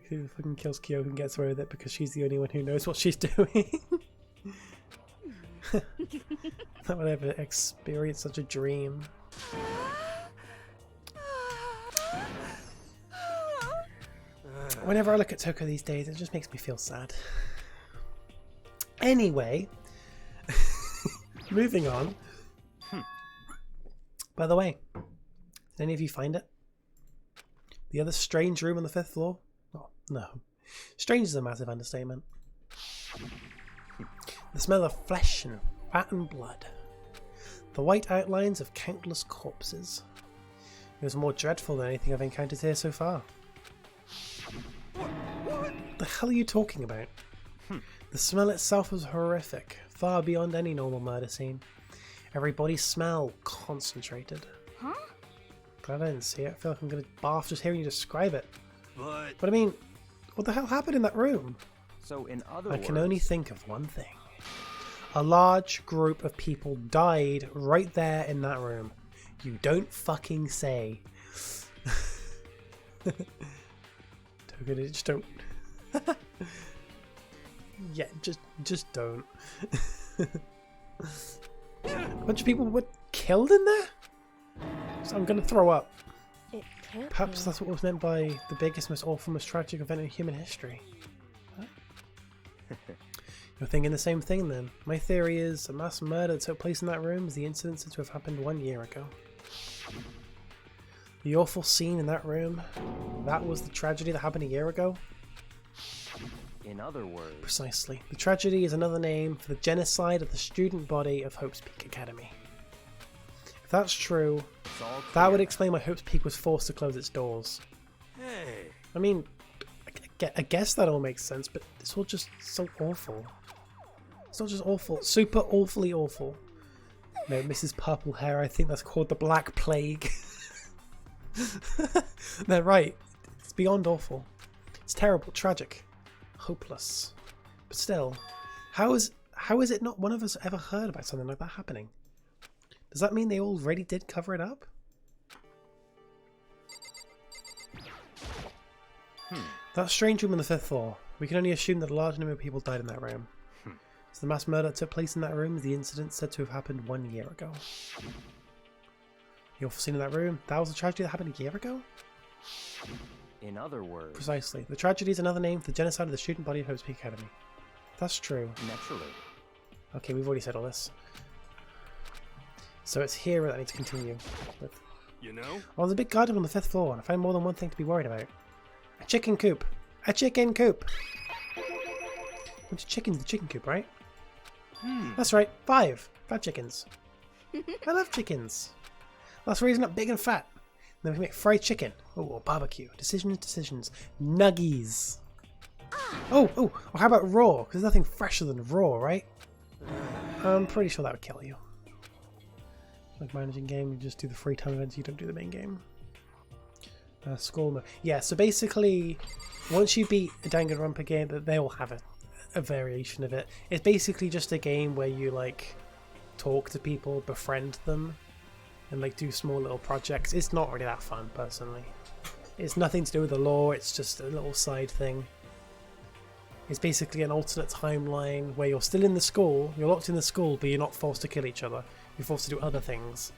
S1: Who fucking kills Kyoko and gets away with it because she's the only one who knows what she's doing? That would ever experience such a dream. Whenever I look at Toko these days, it just makes me feel sad. Anyway, moving on. By the way, did any of you find it? The other strange room on the 5th floor? Oh, no. Strange is a massive understatement. The smell of flesh and fat and blood. The white outlines of countless corpses. It was more dreadful than anything I've encountered here so far. What the hell are you talking about? The smell itself was horrific, far beyond any normal murder scene. Every body smell concentrated.
S2: Huh?
S1: Glad I didn't see it. I feel like I'm gonna barf just hearing you describe it.
S5: But
S1: But I mean, what the hell happened in that room?
S3: So in other
S1: I
S3: words,
S1: can only think of one thing. A large group of people died right there in that room. You don't fucking say. Just don't. Yeah, just don't. A bunch of people were killed in there? So I'm gonna throw up.
S2: It can't
S1: Perhaps
S2: be.
S1: that's what was meant by the biggest, most awful, most tragic event in human history. Huh? You're thinking the same thing then. My theory is a mass murder that took place in that room is the incident said to have happened 1 year ago. The awful scene in that room, that was the tragedy that happened a year ago?
S3: In other words,
S1: Precisely. The tragedy is another name for the genocide of the student body of Hope's Peak Academy. If that's true,
S3: it's all clear.
S1: that would explain why Hope's Peak was forced to close its doors.
S5: Hey.
S1: I mean, I guess that all makes sense, but it's all just so awful. It's not just awful, super awfully awful. No, Mrs. Purple Hair, I think that's called the Black Plague. They're right. It's beyond awful. It's terrible, tragic, hopeless. But still, how is it not one of us ever heard about something like that happening? Does that mean they already did cover it up? That strange room on the 5th floor. We can only assume that a large number of people died in that room. So the mass murder that took place in that room is the incident said to have happened 1 year ago. The awful scene in that room, that was a tragedy that happened a year ago?
S3: In other words,
S1: Precisely. The tragedy is another name for the genocide of the student body of Hope's Peak Academy. That's true.
S3: naturally.
S1: Okay, we've already said all this. So it's here that I need to continue with.
S5: You know?
S1: Oh, there's a big garden on the 5th floor, and I find more than one thing to be worried about. A chicken coop! A chicken coop! Bunch of chickens in the chicken coop, right? That's right, 5 chickens. I love chickens. That's the reason I'm big and fat. Then we can make fried chicken. Oh, or barbecue. Decisions. Nuggies. Oh, how about raw? Because there's nothing fresher than raw, right? I'm pretty sure that would kill you. Like managing game, you just do the free time events, you don't do the main game. School mode. Yeah, so basically, once you beat a Danganronpa game, they all have a variation of it. It's basically just a game where you like talk to people, befriend them, and like do small little projects. It's not really that fun, personally. It's nothing to do with the lore, it's just a little side thing. It's basically an alternate timeline where you're still in the school, you're locked in the school, but you're not forced to kill each other. You're forced to do other things.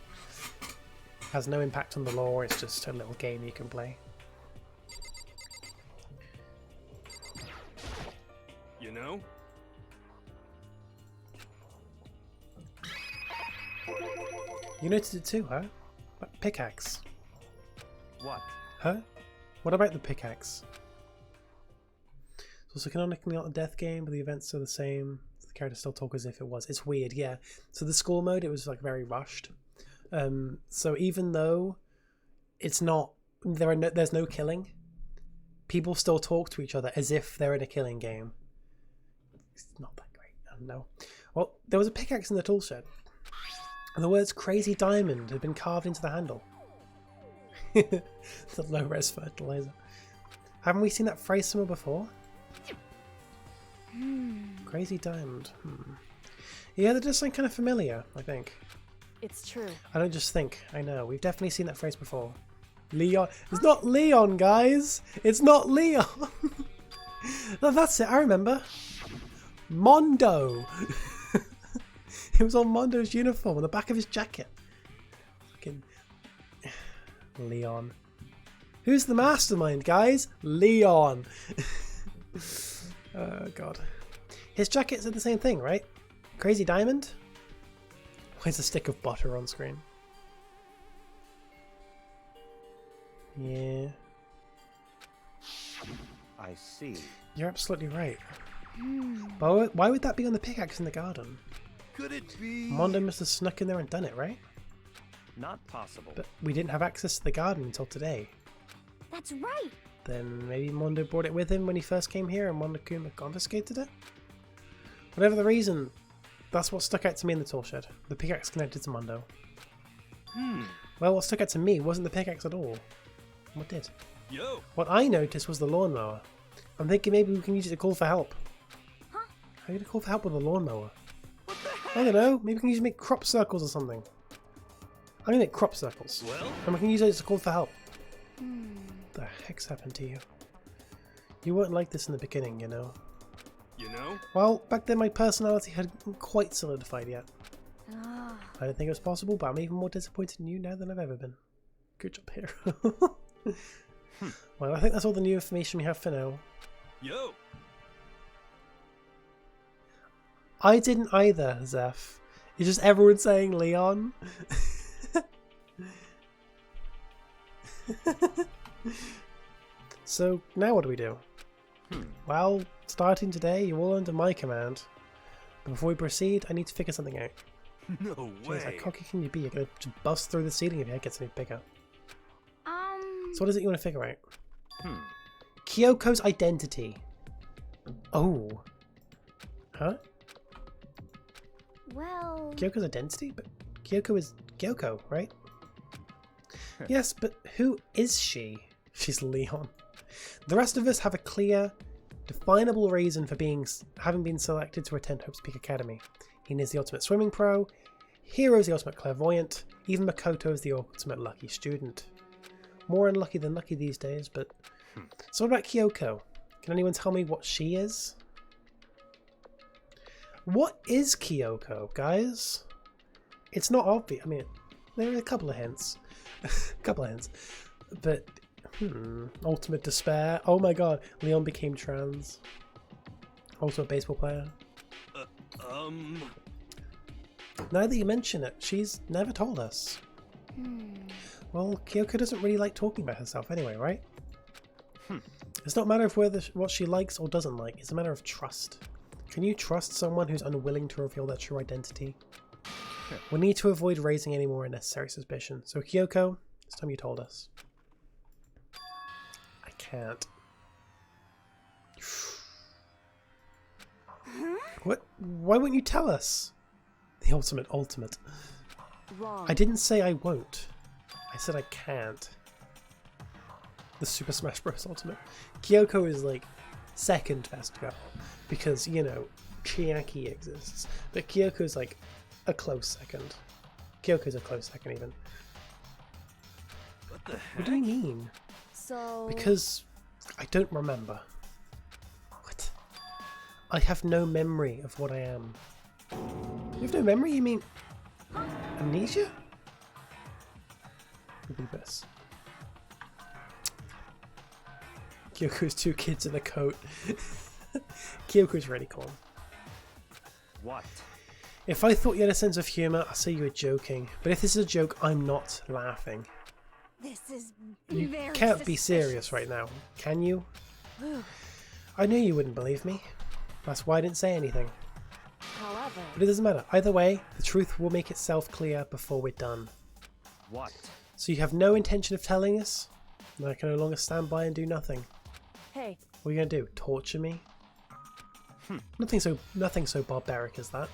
S1: Has no impact on the lore, it's just a little game you can play.
S5: You know?
S1: You noticed it too, huh? But pickaxe.
S3: What?
S1: Huh? What about the pickaxe? So it's canonically not a death game, but the events are the same. The characters still talk as if it was. It's weird, yeah. So the school mode, it was like very rushed. So even though it's not, there's no killing, people still talk to each other as if they're in a killing game. It's not that great, I don't know. Well, there was a pickaxe in the tool shed, and the words "Crazy Diamond" had been carved into the handle. The low-res fertilizer. Haven't we seen that phrase somewhere before? Crazy Diamond. Yeah, that does sound kind of familiar, I think.
S2: It's true.
S1: I don't just think, I know. We've definitely seen that phrase before. Leon. It's not Leon, guys! It's not Leon! No, that's it, I remember. Mondo! It was on Mondo's uniform on the back of his jacket. Fucking Leon. Who's the mastermind, guys? Leon! Oh, God. His jacket said the same thing, right? Crazy Diamond? Where's a stick of butter on screen? Yeah.
S3: I see.
S1: You're absolutely right. But why would that be on the pickaxe in the garden?
S5: Could it be?
S1: Mondo must have snuck in there and done it, right?
S3: Not possible.
S1: But we didn't have access to the garden until today.
S4: That's right.
S1: Then maybe Mondo brought it with him when he first came here and Monokuma confiscated it? Whatever the reason, that's what stuck out to me in the tool shed. The pickaxe connected to Mondo. Well, what stuck out to me wasn't the pickaxe at all. What did?
S5: Yo.
S1: What I noticed was the lawnmower. I'm thinking maybe we can use it to call for help.
S4: Huh?
S1: How are you going to call for help with a lawnmower?
S5: What the
S1: I don't know. Maybe we can use make crop circles or something. I'm gonna make crop circles.
S5: Well,
S1: And we can use those to call for help. The heck's happened to you? You weren't like this in the beginning, you know.
S5: you know?
S1: Well, back then my personality hadn't quite solidified yet.
S2: Ah,
S1: I didn't think it was possible, but I'm even more disappointed in you now than I've ever been. Good job, hero. Well, I think that's all the new information we have for now.
S5: Yo.
S1: I didn't either, Zeph. It's just everyone saying Leon. So, now what do we do? Well, starting today, you're all under my command. But before we proceed, I need to figure something out.
S5: No
S1: Jeez, how
S5: way.
S1: cocky can you be? You're going to bust through the ceiling if your head gets any bigger. So what is it you want to figure out? Kyoko's identity. Oh. Huh?
S2: well,
S1: Kyoko's identity? But Kyoko is Kyoko, right? Yes, but who is she? She's Leon. The rest of us have a clear, definable reason for having been selected to attend Hope's Peak Academy. Ian is the ultimate swimming pro, Hiro is the ultimate clairvoyant, even Makoto is the ultimate lucky student. More unlucky than lucky these days, but... So what about Kyoko? Can anyone tell me what she is? What is Kyoko, guys? It's not obvious. I mean, there are a couple of hints. But, ultimate despair. Oh my god, Leon became trans. Ultimate baseball player. Now that you mention it, she's never told us. Well, Kyoko doesn't really like talking about herself anyway, right? It's not a matter of what she likes or doesn't like, it's a matter of trust. Can you trust someone who's unwilling to reveal their true identity? We need to avoid raising any more unnecessary suspicion. So Kyoko, it's time you told us. I can't. What? Why won't you tell us? The ultimate.
S2: wrong.
S1: I didn't say I won't. I said I can't. The Super Smash Bros. Ultimate. Kyoko is like second best girl because, you know, Chiaki exists. But Kyoko's like a close second. Kyoko's a close second even.
S5: What the heck?
S1: What do you mean?
S2: So,
S1: Because I don't remember. What? I have no memory of what I am. You have no memory? You mean amnesia? Would be this. Kyoko's two kids in a coat. Kyoko's really cool.
S3: What?
S1: If I thought you had a sense of humour, I'd say you were joking. But if this is a joke, I'm not laughing.
S2: this is
S1: You
S2: very
S1: can't be
S2: suspicious.
S1: serious right now, can you? I knew you wouldn't believe me. That's why I didn't say anything.
S2: However,
S1: But it doesn't matter. Either way, the truth will make itself clear before we're done.
S3: What?
S1: So you have no intention of telling us? And I can no longer stand by and do nothing.
S2: hey,
S1: What are you going to do? Torture me? Nothing so barbaric as that.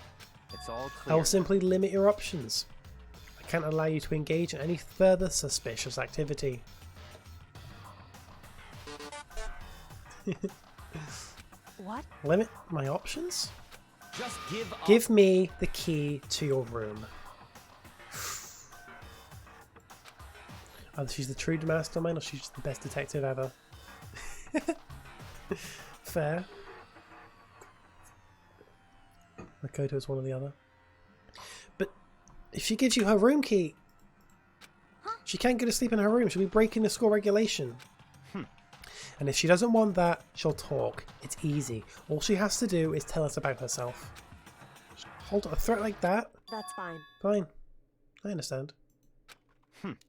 S3: It's all
S1: I
S3: clear.
S1: will simply limit your options. I can't allow you to engage in any further suspicious activity.
S2: what?
S1: Limit my options?
S3: Just give up.
S1: Give me the key to your room. Either she's the true mastermind or she's just the best detective ever. Fair. Makoto is one or the other. But if she gives you her room key, she can't go to sleep in her room. She'll be breaking the school regulation. And if she doesn't want that, she'll talk. It's easy. All she has to do is tell us about herself. Hold on, a threat like that?
S2: That's fine.
S1: Fine. I understand.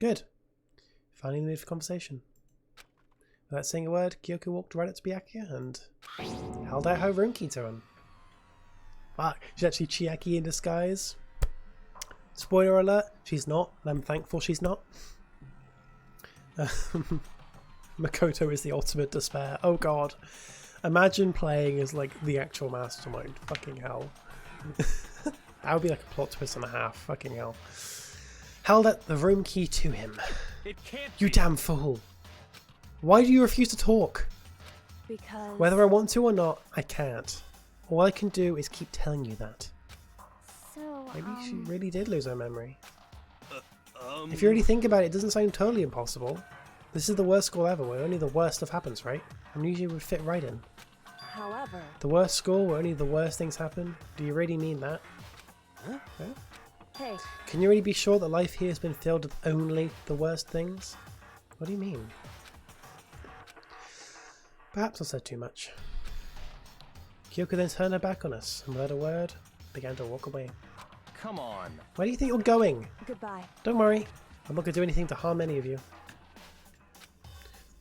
S1: Good. Finally in the mood for conversation. Without saying a word, Kyoko walked right up to Byakuya and held out her room key to him. Fuck, she's actually Chiaki in disguise. Spoiler alert, she's not, and I'm thankful she's not. Makoto is the ultimate despair. Oh god. Imagine playing as like the actual mastermind. Fucking hell. That would be like a plot twist and a half. Fucking hell. Held out the room key to him.
S3: It can't
S1: You
S3: be.
S1: damn fool. Why do you refuse to talk?
S2: Because
S1: Whether I want to or not, I can't. All I can do is keep telling you that.
S2: So,
S1: Maybe she really did lose her memory.
S5: Um.
S1: If you really think about it, it doesn't sound totally impossible. This is the worst school ever, where only the worst stuff happens, right? And usually would fit right in.
S2: However...
S1: The worst school where only the worst things happen? Do you really mean that?
S5: Huh?
S1: Yeah?
S2: Hey,
S1: Can you really be sure that life here has been filled with only the worst things? What do you mean? Perhaps I said too much. Kyoko then turned her back on us and without a word began to walk away.
S3: Come on.
S1: Where do you think you're going?
S2: goodbye.
S1: Don't worry, I'm not going to do anything to harm any of you.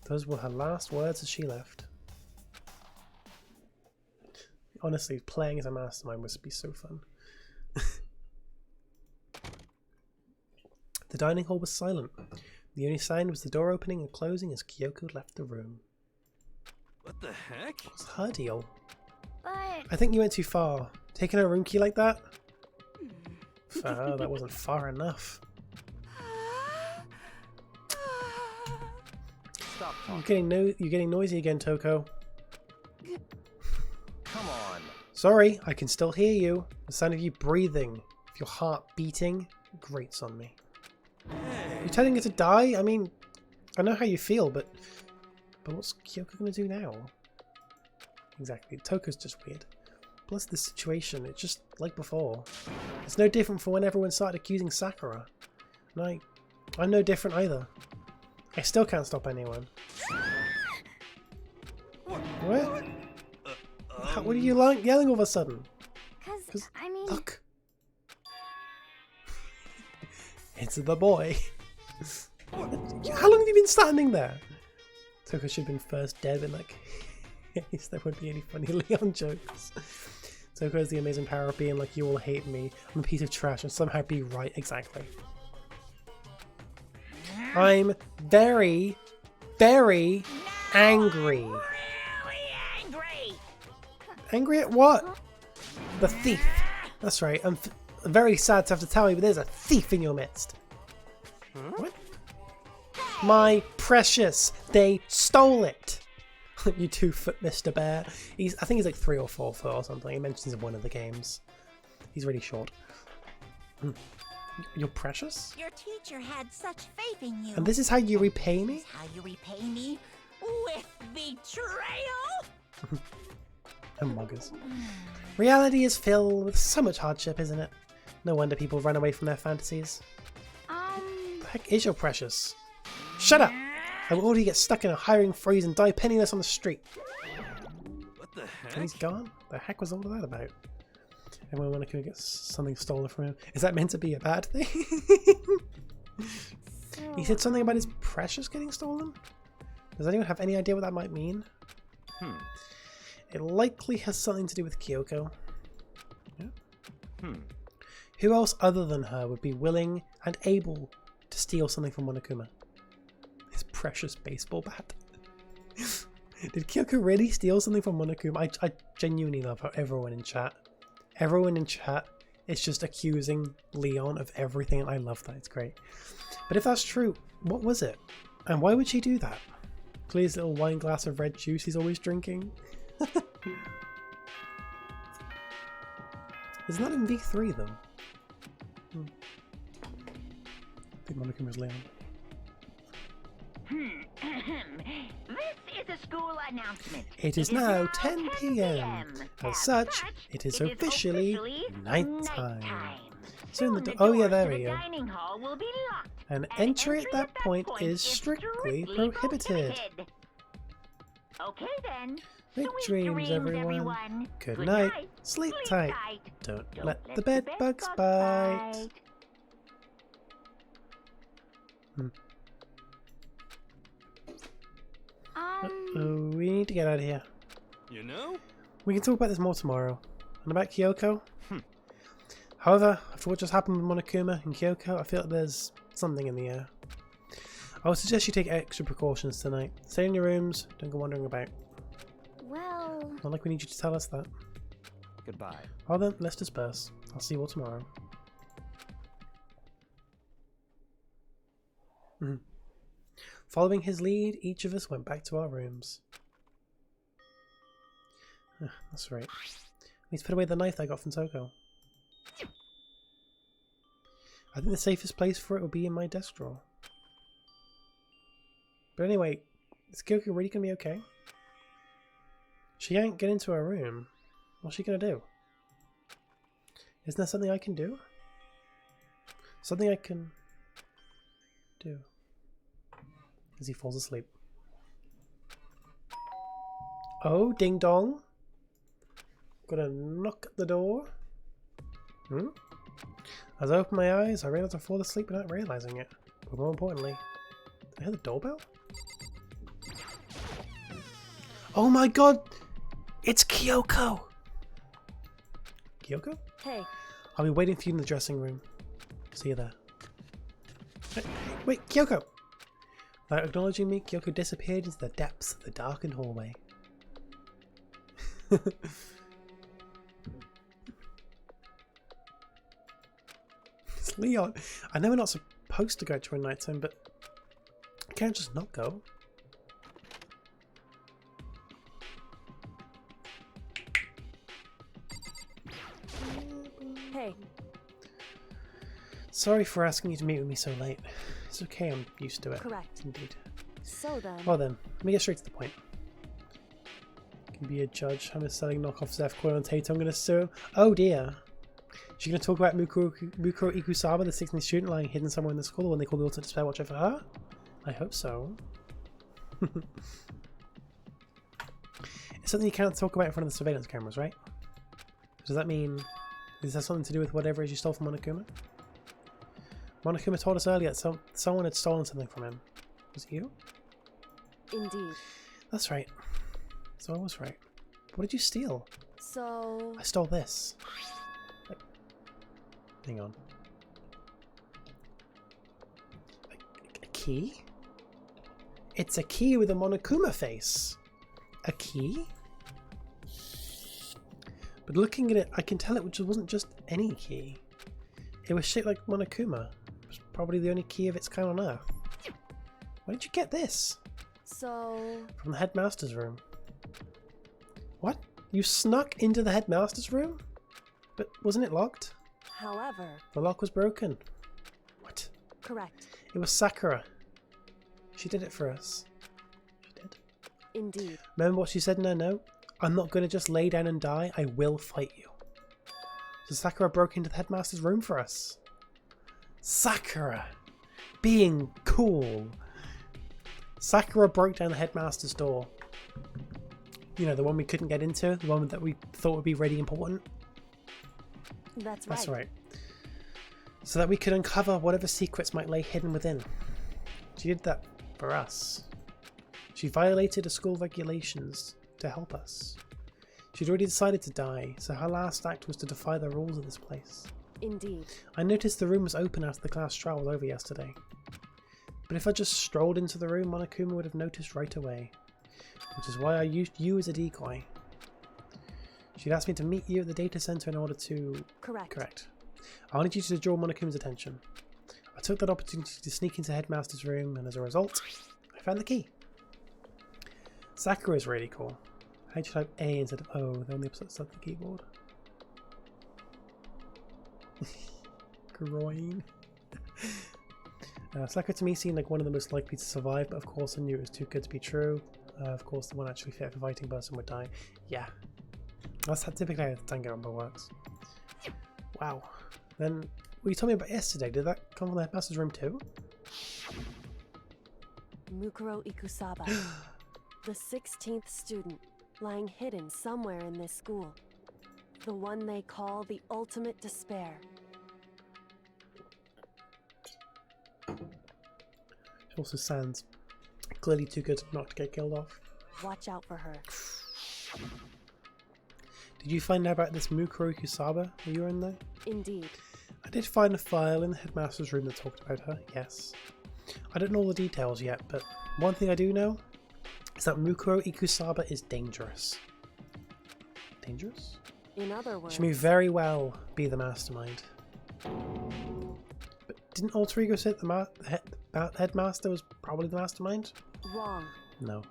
S1: Those were her last words as she left. Honestly, playing as a mastermind must be so fun. The dining hall was silent. The only sound was the door opening and closing as Kyoko left the room.
S5: What the heck?
S1: What's her deal?
S2: But...
S1: I think you went too far. Taking a room key like that? That wasn't far enough.
S3: Stop
S1: You're
S3: talking.
S1: getting noisy again, Toko.
S3: Come on.
S1: Sorry, I can still hear you. The sound of you breathing, of your heart beating, grates on me. You're telling her to die? I mean, I know how you feel, but what's Kyoko gonna do now? Exactly, Toko's just weird. Plus this situation, it's just like before. It's no different from when everyone started accusing Sakura. And I'm no different either. I still can't stop anyone. What? What are you yelling all of a sudden?
S2: Because, I mean...
S1: Look. It's the boy. How long have you been standing there? Toko should have been first dead in that case. There wouldn't be any funny Leon jokes. Toko has the amazing power of being like, you all hate me, I'm a piece of trash, and somehow be right exactly. I'm very, very angry.
S4: Really angry.
S1: Angry at what? The thief. That's right. I'm very sad to have to tell you, but there's a thief in your midst. What? My precious. They stole it. You 2 foot Mr. Bear. I think he's like 3 or 4 foot or something. He mentions in one of the games. He's really short. You're precious?
S4: Your teacher had such faith in you.
S1: And this is how you repay me?
S4: This is how you repay me? With betrayal?
S1: And muggers. Reality is filled with so much hardship, isn't it? No wonder people run away from their fantasies. The heck is your precious? Shut up! I will already get stuck in a hiring freeze and die penniless on the street.
S5: What the heck?
S1: And he's gone? The heck was all of that about? Everyone want to get something stolen from him. Is that meant to be a bad thing? He said something about his precious getting stolen? Does anyone have any idea what that might mean? It likely has something to do with Kyoko. Yeah. Who else other than her would be willing and able to steal something from Monokuma? His precious baseball bat. Did Kyoko really steal something from Monokuma? I genuinely love how everyone in chat is just accusing Leon of everything, and I love that. It's great. But if that's true, what was it? And why would she do that? Clear his little wine glass of red juice he's always drinking. Isn't that in V3 though? I think Monokuma's Leon.
S6: This is a school announcement.
S1: It is now 10 p.m. As such, it is officially nighttime. Soon the oh yeah, there we go.
S6: Dining hall will be locked.
S1: And entry at that point is strictly prohibited.
S6: Okay then.
S1: Sweet
S6: Sweet
S1: dreams, everyone. Good night. Sleep tight. Don't let the bed bugs bite. Oh, we need to get out of here.
S5: You know?
S1: We can talk about this more tomorrow. And about Kyoko. However, after what just happened with Monokuma and Kyoko, I feel like there's something in the air. I would suggest you take extra precautions tonight. Stay in your rooms, don't go wandering about.
S2: Well...
S1: Not like we need you to tell us that.
S3: Goodbye.
S1: Well then, let's disperse. I'll see you all tomorrow. Following his lead, each of us went back to our rooms. That's right. I need to put away the knife that I got from Toko. I think the safest place for it would be in my desk drawer. But anyway, is Kyoko really gonna be okay? She ain't get into her room. What's she gonna do? Isn't there something I can do? Something I can do. As he falls asleep. Oh, ding dong. Gonna knock at the door. As I open my eyes, I realize I fall asleep without realizing it. But more importantly, did I hear the doorbell? Oh my god! It's Kyoko! Kyoko?
S2: Hey,
S1: I'll be waiting for you in the dressing room. See you there. Wait, Kyoko! Without acknowledging me, Kyoko disappeared into the depths of the darkened hallway. It's Leon. I know we're not supposed to go during nighttime, but I can't just not go.
S2: hey,
S1: Sorry for asking you to meet with me so late. It's okay, I'm used to it.
S2: correct.
S1: Indeed.
S2: So then,
S1: Well then, let me get straight to the point. Can be a judge. I'm selling knockoff Zeph Coil and Tato. I'm going to sue. Oh dear. She's going to talk about Mukuro Ikusaba, the 16th student lying hidden somewhere in the school when they call the ultimate despair watcher for her? I hope so. It's something you can't talk about in front of the surveillance cameras, right? Does that mean... Does that have something to do with whatever it is you stole from Monokuma? Monokuma told us earlier that someone had stolen something from him. Was it you?
S2: indeed.
S1: That's right. So I was right. What did you steal?
S2: So,
S1: I stole this. Hang on. A key? It's a key with a Monokuma face. A key? But looking at it, I can tell it wasn't just any key. It was shaped like Monokuma. It was probably the only key of its kind on Earth. Where did you get this?
S2: so,
S1: From the headmaster's room. What? You snuck into the headmaster's room? But wasn't it locked?
S2: however,
S1: The lock was broken. What?
S2: correct.
S1: It was Sakura. She did it for us. She did.
S2: Indeed.
S1: Remember what she said in her note? I'm not going to just lay down and die. I will fight you. So Sakura broke into the headmaster's room for us. Sakura! Being cool. Sakura broke down the headmaster's door. You know, the one we couldn't get into? The one that we thought would be really important?
S2: That's right.
S1: That's right. So that we could uncover whatever secrets might lay hidden within. She did that for us. She violated the school regulations to help us. She'd already decided to die, so her last act was to defy the rules of this place.
S2: Indeed.
S1: I noticed the room was open after the class trial was over yesterday. But if I just strolled into the room, Monokuma would have noticed right away. Which is why I used you as a decoy. She'd asked me to meet you at the data center in order to...
S2: Correct.
S1: I wanted you to draw Monokuma's attention. I took that opportunity to sneak into Headmaster's room, and as a result, I found the key. Sakura is really cool. How'd you type A instead of O? They're on the opposite side of the keyboard. Groin. Sakura to me seemed like one of the most likely to survive, but of course I knew it was too good to be true. Of course the one actually fit for fighting person would die. Yeah. That's typically how Danganronpa works. Wow. Then, what you told me about yesterday, did that come from the headmaster's room too?
S2: Mukuro Ikusaba, the 16th student, lying hidden somewhere in this school. The one they call the ultimate despair.
S1: She also sounds clearly too good not to get killed off.
S2: Watch out for her.
S1: Did you find out about this Mukuro Ikusaba when you were in there?
S2: Indeed.
S1: I did find a file in the headmaster's room that talked about her, yes. I don't know all the details yet, but one thing I do know is that Mukuro Ikusaba is dangerous. Dangerous?
S2: In other words,
S1: She may very well be the mastermind. But didn't Alter Ego say that the headmaster was probably the mastermind?
S2: wrong.
S1: No.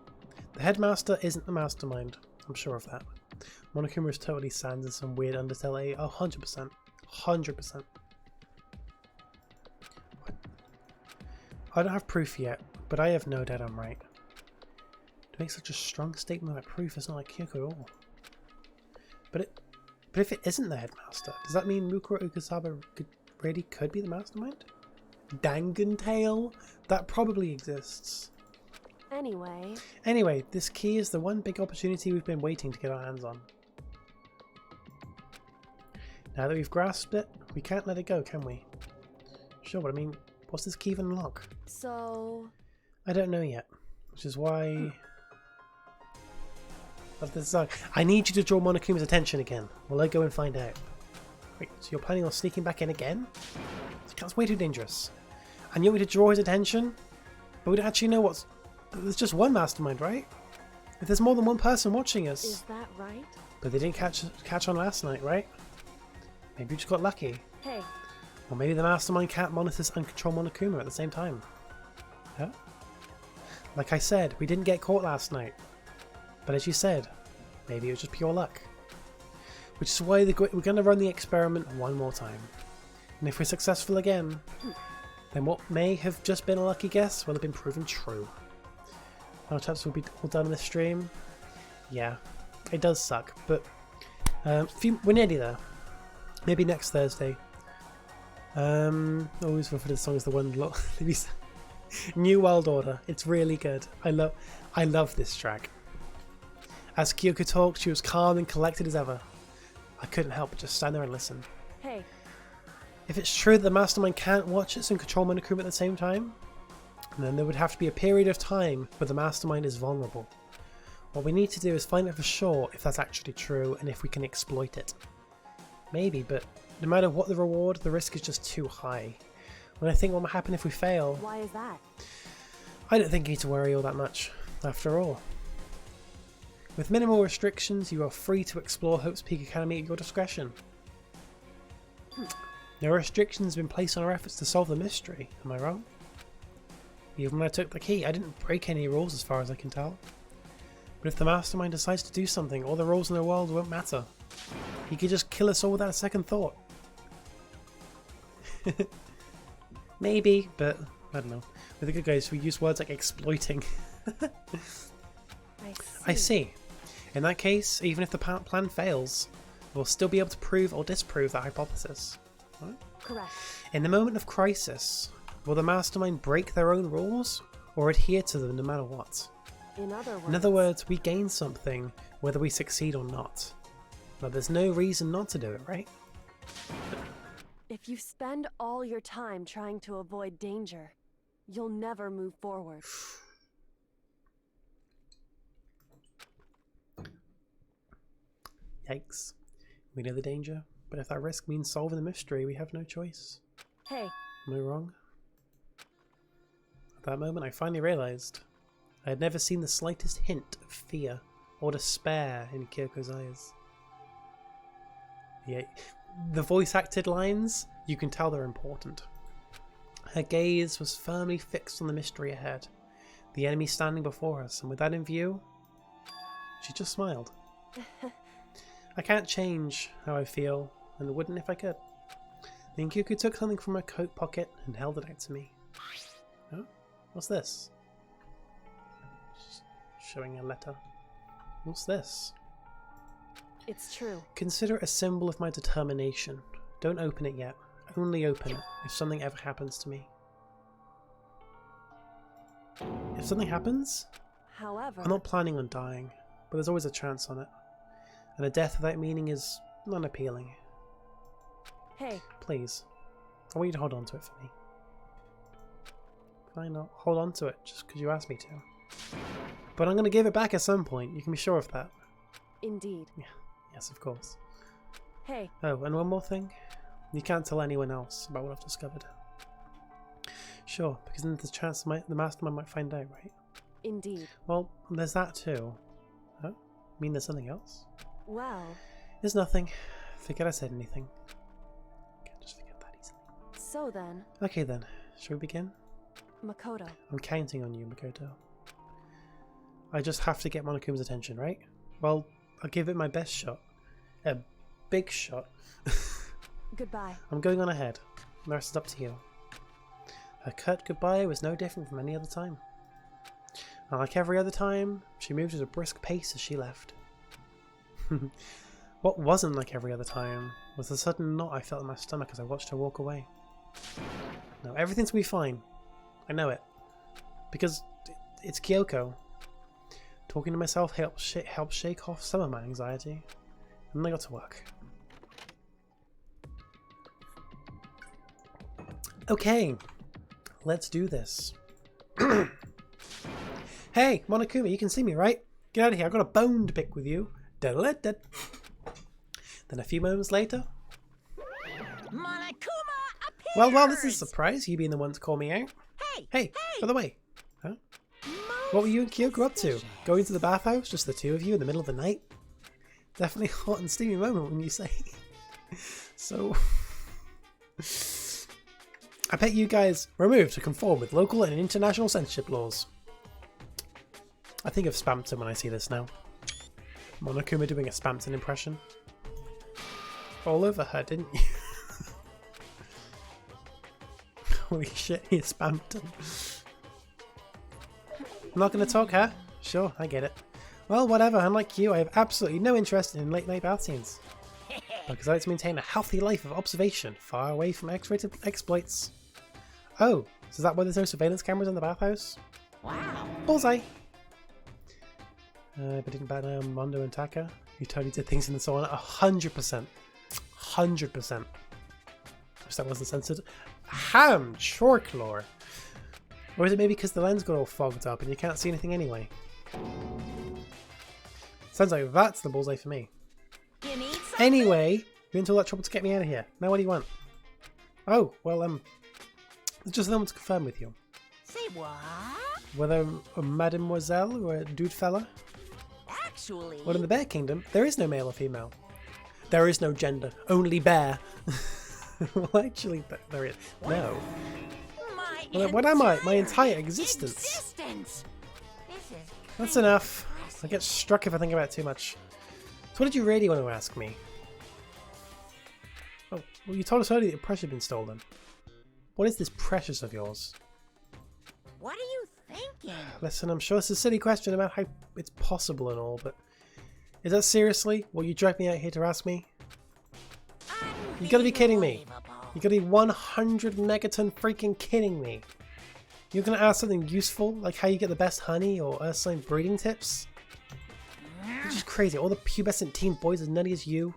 S1: The headmaster isn't the mastermind. I'm sure of that. Monokuma is totally sans in some weird Undertale 100%. 100%. I don't have proof yet, but I have no doubt I'm right. To make such a strong statement about proof is not like Kyoko at all. But if it isn't the headmaster, does that mean Mukuro Ukusaba really could be the mastermind? Danganronpa? That probably exists.
S2: Anyway,
S1: this key is the one big opportunity we've been waiting to get our hands on. Now that we've grasped it, we can't let it go, can we? Sure, but I mean, what's this key even unlock?
S2: so...
S1: I don't know yet, which is why... I need you to draw Monokuma's attention again. Will I go and find out? Wait, so you're planning on sneaking back in again? That's way too dangerous. And you want me to draw his attention? But we don't actually know what's... There's just one mastermind, right? If there's more than one person watching us...
S2: Is that right?
S1: But they didn't catch on last night, right? Maybe we just got lucky.
S2: Hey,
S1: Or maybe the mastermind can't monitor and control Monokuma at the same time. Huh? Like I said, we didn't get caught last night. But as you said, maybe it was just pure luck. Which is why we're going to run the experiment one more time. And if we're successful again, then what may have just been a lucky guess will have been proven true. Our chats will be all done in this stream. Yeah, it does suck, but we're nearly there. Maybe next Thursday. Always refer to the song as the one lot. New World Order. It's really good. I love this track. As Kyoko talked, she was calm and collected as ever. I couldn't help but just stand there and listen.
S2: hey,
S1: If it's true that the mastermind can't watch us and control Monokuma at the same time, then there would have to be a period of time where the mastermind is vulnerable. What we need to do is find out for sure if that's actually true and if we can exploit it. Maybe, but no matter what the reward, the risk is just too high. When I think what will happen if we fail,
S2: why is that?
S1: I don't think you need to worry all that much, after all. With minimal restrictions, you are free to explore Hope's Peak Academy at your discretion. No restrictions have been placed on our efforts to solve the mystery, am I wrong? Even when I took the key, I didn't break any rules as far as I can tell. But if the mastermind decides to do something, all the rules in the world won't matter. He could just kill us all without a second thought. Maybe, but I don't know. With the good guys, we use words like exploiting. I see. In that case, even if the plan fails, we'll still be able to prove or disprove that hypothesis. Right?
S2: Correct.
S1: In the moment of crisis, will the mastermind break their own rules or adhere to them no matter what?
S2: In
S1: In other words, we gain something whether we succeed or not. But there's no reason not to do it, right?
S2: if you spend all your time trying to avoid danger, you'll never move forward.
S1: Yikes. We know the danger, but if that risk means solving the mystery, we have no choice.
S2: Hey,
S1: Am I wrong? At that moment, I finally realized I had never seen the slightest hint of fear or despair in Kyoko's eyes. The voice-acted lines, you can tell they're important. Her gaze was firmly fixed on the mystery ahead, the enemy standing before us, and with that in view, she just smiled. I can't change how I feel, and wouldn't if I could. Then Kyoko took something from her coat pocket and held it out to me. Oh, what's this? Just showing a letter. What's this?
S2: it's true.
S1: Consider it a symbol of my determination. Don't open it yet. Only open it if something ever happens to me. If something happens,
S2: However,
S1: I'm not planning on dying, but there's always a chance on it. And a death without meaning is unappealing.
S2: hey,
S1: Please, I want you to hold on to it for me. Fine, I'll hold on to it just because you asked me to. But I'm going to give it back at some point, you can be sure of that.
S2: indeed.
S1: Yes, of course.
S2: Hey,
S1: Oh, and one more thing. You can't tell anyone else about what I've discovered. Sure, because then there's a chance the mastermind might find out, right?
S2: indeed.
S1: Well, there's that too. Huh? Mean there's something else?
S2: Well,
S1: There's nothing. Forget I said anything. Can't just forget that easily.
S2: so then,
S1: Okay then, shall we begin?
S2: Makoto.
S1: I'm counting on you, Makoto. I just have to get Monokuma's attention, right? Well, I'll give it my best shot. A big shot.
S2: Goodbye.
S1: I'm going on ahead. The rest is up to you. Her curt goodbye was no different from any other time. And like every other time, she moved at a brisk pace as she left. What wasn't like every other time was the sudden knot I felt in my stomach as I watched her walk away. No, everything's gonna be fine. I know it. Because it's Kyoko. Talking to myself helped shake off some of my anxiety. And then I got to work. Okay, let's do this. Hey, Monokuma, you can see me, right? Get out of here, I've got a bone to pick with you. Then a few moments later...
S4: Monokuma appears!
S1: Well, this is a surprise, you being the one to call me out. Hey, by the way. Huh? What were you and Kyoko up to? Going to the bathhouse? Just the two of you in the middle of the night? Definitely a hot and steamy moment when you say. So... I bet you guys were moved to conform with local and international censorship laws. I think of Spamton when I see this now. Monokuma doing a Spamton impression. All over her, didn't you? Holy shit, he's Spamton. I'm not going to talk, huh? Sure, I get it. Well, whatever, unlike you, I have absolutely no interest in late night bath scenes. Because I like to maintain a healthy life of observation, far away from X-rated exploits. Oh, so is that why there's no surveillance cameras in the bathhouse?
S4: Wow.
S1: Bullseye! But didn't bat an eye on Mondo and Taka, who totally did things in the sauna 100%. 100%. Wish that wasn't censored. Ham! Chorklore! Or is it maybe because the lens got all fogged up and you can't see anything anyway? Sounds like that's the bullseye for me.
S4: You need something?
S1: Anyway, you're into all that trouble to get me out of here. Now what do you want? Oh, well, just someone to confirm with you.
S4: Say what?
S1: Whether a mademoiselle or a dude fella?
S4: Actually...
S1: Well, in the Bear Kingdom, there is no male or female. There is no gender, only bear. Well, actually, there is. No. What am I? My entire existence.
S4: This is
S1: That's enough. I get struck if I think about it too much. So what did you really want to ask me? Oh, well, you told us earlier that your precious had been stolen. What is this precious of yours?
S4: What are you thinking?
S1: Listen, I'm sure it's a silly question about how it's possible and all, but is that seriously what you dragged me out here to ask me? You gotta be kidding me. You gotta be 100 megaton freaking kidding me. You're gonna ask something useful, like how you get the best honey or Ursuline breeding tips? It's just crazy. All the pubescent teen boys as nutty as you.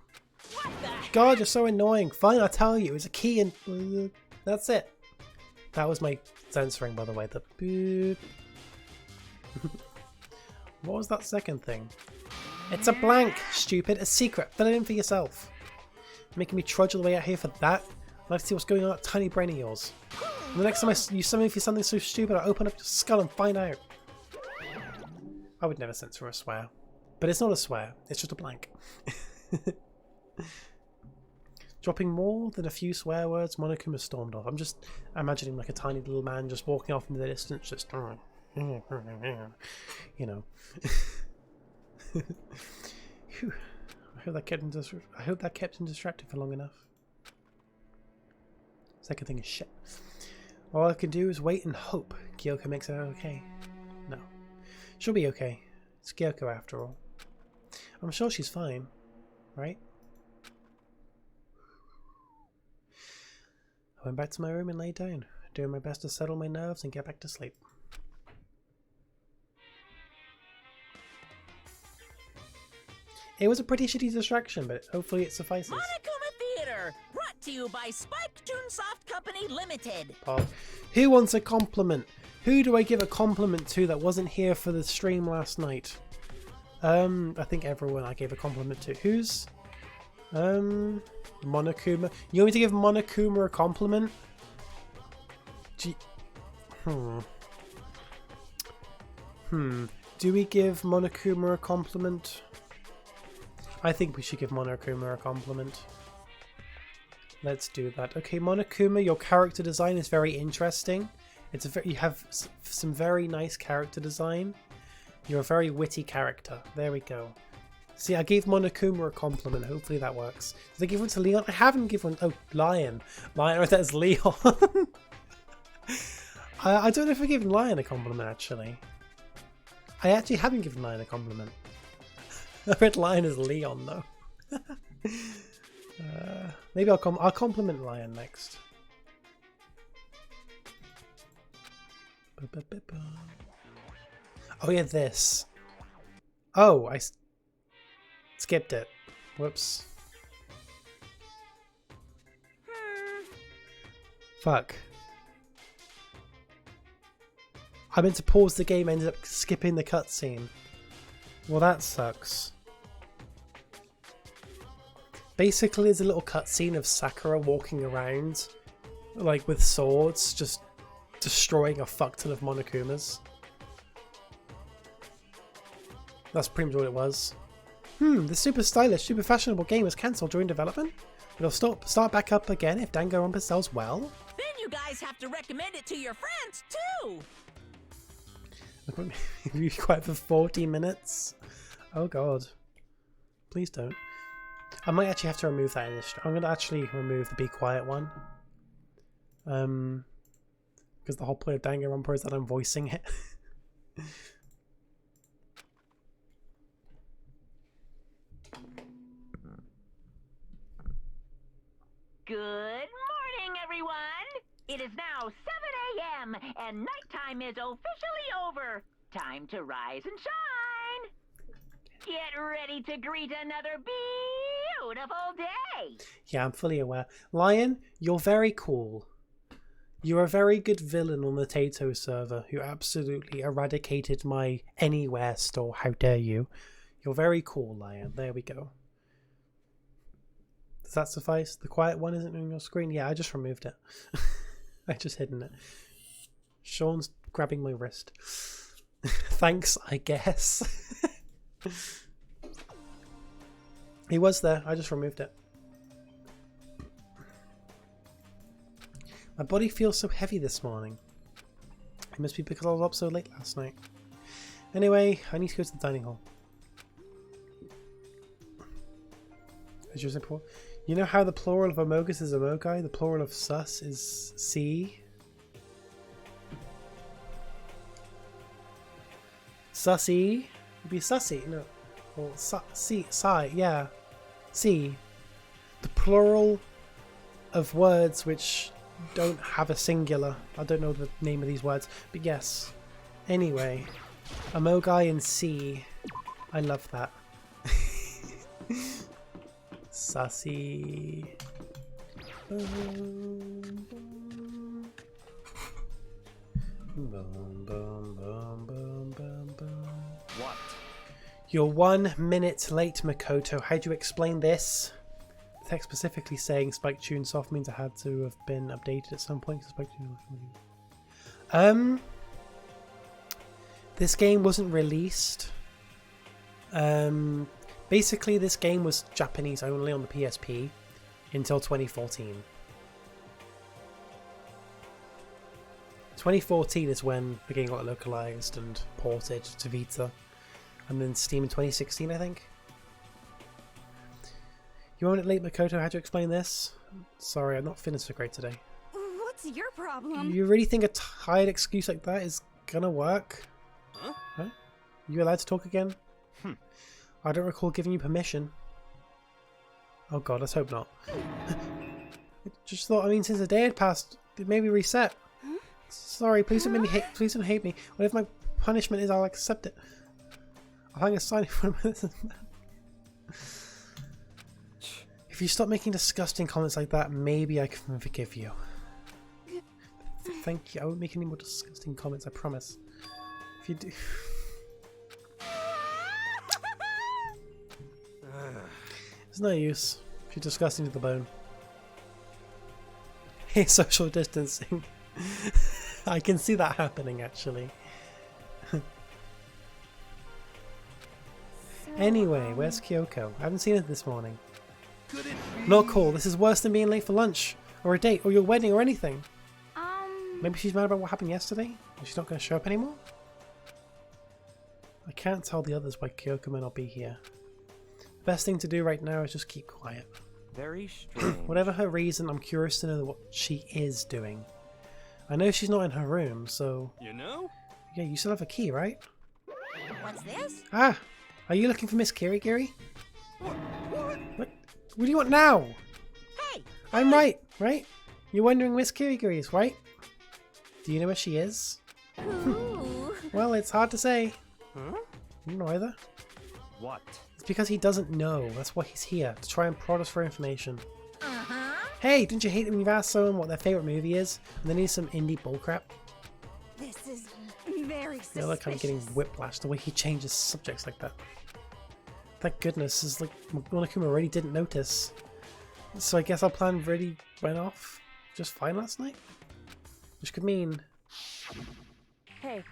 S1: God, you're so annoying. Fine, I'll tell you. It's a key and that's it. That was my censoring, by the way. The boop. What was that second thing? It's a blank, stupid. A secret. Fill it in for yourself. Making me trudge all the way out here for that? I'd like to see what's going on in that tiny brain of yours. And the next time you summon me for something so stupid, I'll open up your skull and find out. I would never censor a swear. But it's not a swear, it's just a blank. Dropping more than a few swear words, Monokuma stormed off. I'm just imagining like a tiny little man just walking off into the distance, just... You know. Phew. I hope that kept him distracted for long enough. Second thing is shit. All I can do is wait and hope Kyoko makes it out okay. No. She'll be okay. It's Kyoko after all. I'm sure she's fine, right? I went back to my room and lay down, doing my best to settle my nerves and get back to sleep. It was a pretty shitty distraction, but hopefully it suffices.
S4: Monokuma Theater, brought to you by Spike Toonsoft Company Limited.
S1: Pog. Who wants a compliment? Who do I give a compliment to that wasn't here for the stream last night? I think everyone I gave a compliment to. Who's? Monokuma. You want me to give Monokuma a compliment? Do we give Monokuma a compliment? I think we should give Monokuma a compliment. Let's do that. Okay, Monokuma, your character design is very interesting. You have some very nice character design. You're a very witty character. There we go. See, I gave Monokuma a compliment. Hopefully that works. Did I give one to Leon? I haven't given one. Oh, Lion. Lion, oh, that's Leon. I don't know if I've given Lion a compliment, actually. I actually haven't given Lion a compliment. I read Lion as Leon, though. Maybe I'll compliment Lion next. Oh yeah, this. Oh, I skipped it. Whoops. Fuck. I meant to pause the game, ended up skipping the cutscene. Well, that sucks. Basically, there's a little cutscene of Sakura walking around, like with swords, just destroying a fuck ton of Monokumas. That's pretty much what it was. The super stylish, super fashionable game was cancelled during development, but it'll start back up again if Danganronpa sells well.
S4: Then you guys have to recommend it to your friends, too!
S1: Be quiet for 40 minutes? Oh god. Please don't. I might actually have to remove that in this. I'm going to actually remove the be quiet one. Because the whole point of Danganronpa is that I'm voicing it.
S6: Good morning, everyone. It is now 7 a.m. and nighttime is officially over. Time to rise and shine. Get ready to greet another beautiful day.
S1: Yeah, I'm fully aware. Lion, you're very cool. You're a very good villain on the Tato server who absolutely eradicated my Anywhere store. How dare you? You're very cool, Lion. There we go. Does that suffice? The quiet one isn't on your screen? Yeah, I just removed it. I just hidden it. Sean's grabbing my wrist. Thanks, I guess. He was there. I just removed it. My body feels so heavy this morning. It must be because I was up so late last night. Anyway, I need to go to the dining hall. You know how the plural of Amogus is Amogai? The plural of sus is C? Sussy? It'd be sussy, no. Or sigh, yeah. C. The plural of words which don't have a singular. I don't know the name of these words, but yes. Anyway, Amogai and C. I love that. Sussy. Boom, boom, boom, boom, boom, boom.
S3: What?
S1: You're 1 minute late, Makoto. How do you explain this? The text specifically saying Spike Tune Soft means it had to have been updated at some point. This game wasn't released. Basically, this game was Japanese only on the PSP until 2014. 2014 is when the game got localized and ported to Vita. And then Steam in 2016, I think. You want it late, Makoto? How to explain this? Sorry, I'm not feeling so great today.
S7: What's your problem?
S1: You really think a tired excuse like that is gonna work? Huh? You allowed to talk again? I don't recall giving you permission. Oh god, let's hope not. I just thought, I mean, since the day had passed, it maybe reset. Sorry, please don't make me hate. Please don't hate me. Whatever my punishment is, I'll accept it. I'll hang a sign in front of this. If you stop making disgusting comments like that, maybe I can forgive you. Thank you. I won't make any more disgusting comments, I promise. If you do... There's no use. If you're disgusting to the bone. Hey, social distancing. I can see that happening, actually. Anyway, where's Kyoko? I haven't seen her this morning. Not cool. This is worse than being late for lunch, or a date, or your wedding, or anything. Maybe she's mad about what happened yesterday? And she's not going to show up anymore? I can't tell the others why Kyoko may not be here. The best thing to do right now is just keep quiet.
S3: Very strange.
S1: Whatever her reason, I'm curious to know what she is doing. I know she's not in her room, so...
S5: You know?
S1: Yeah, you still have a key, right?
S7: What's this?
S1: Ah! Are you looking for Miss Kirigiri?
S5: What?
S1: What do you want now?
S7: Hey!
S1: I'm right, right? You're wondering Miss Kirigiri is, right? Do you know where she is?
S7: Ooh.
S1: Well, it's hard to say.
S5: Huh?
S1: You know either.
S3: What?
S1: It's because he doesn't know. That's why he's here, to try and prod us for information.
S7: Uh-huh.
S1: Hey, didn't you hate it when you've asked someone what their favourite movie is, and they need some indie bullcrap?
S7: This is very suspicious.
S1: They're like kind of getting whiplash the way he changes subjects like that. Thank goodness, it's like Monokuma already didn't notice. So I guess our plan really went off just fine last night? Which could mean
S2: Hey,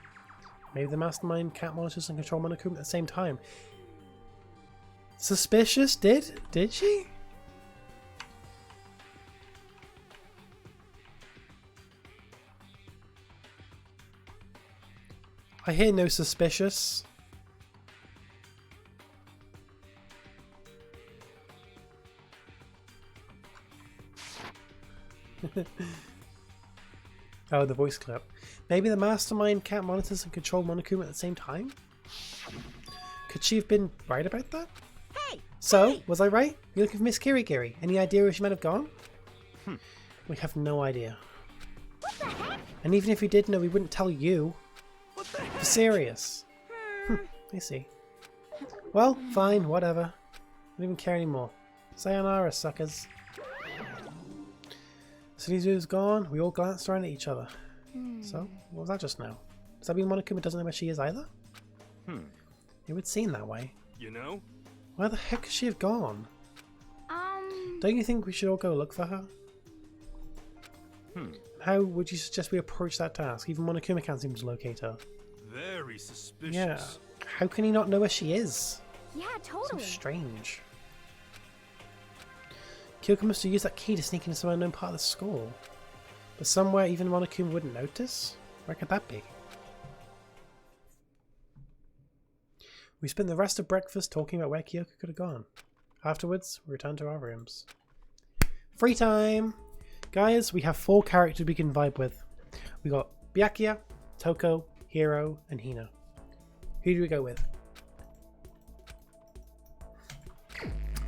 S1: maybe the mastermind can't monitors and control Monokuma at the same time. Suspicious? Did she? I hear no suspicious. Oh, the voice clip. Maybe the mastermind can't monitors and control Monokuma at the same time? Could she have been right about that?
S7: Hey!
S1: So, was I right? You're looking for Miss Kirigiri. Any idea where she might have gone? We have no idea.
S7: What the heck?
S1: And even if we did know, we wouldn't tell you.
S5: What the heck?
S1: For serious. I see. Well, fine, whatever. I don't even care anymore. Sayonara, suckers. Sunizu's gone. We all glanced around at each other. So, what was that just now? Does that mean Monokuma doesn't know where she is either? It would seem that way.
S5: You know?
S1: Where the heck could she have gone? Don't you think we should all go look for her? How would you suggest we approach that task? Even Monokuma can't seem to locate her.
S5: Very suspicious.
S1: Yeah. How can he not know where she is?
S7: Yeah,
S1: So
S7: totally.
S1: strange. Kyoko must have used that key to sneak into some unknown part of the school. But somewhere even Monokuma wouldn't notice? Where could that be? We spent the rest of breakfast talking about where Kyoko could have gone. Afterwards, we returned to our rooms. Free time! Guys, we have 4 characters we can vibe with. We got Byakuya, Toko, Hiro, and Hina. Who do we go with?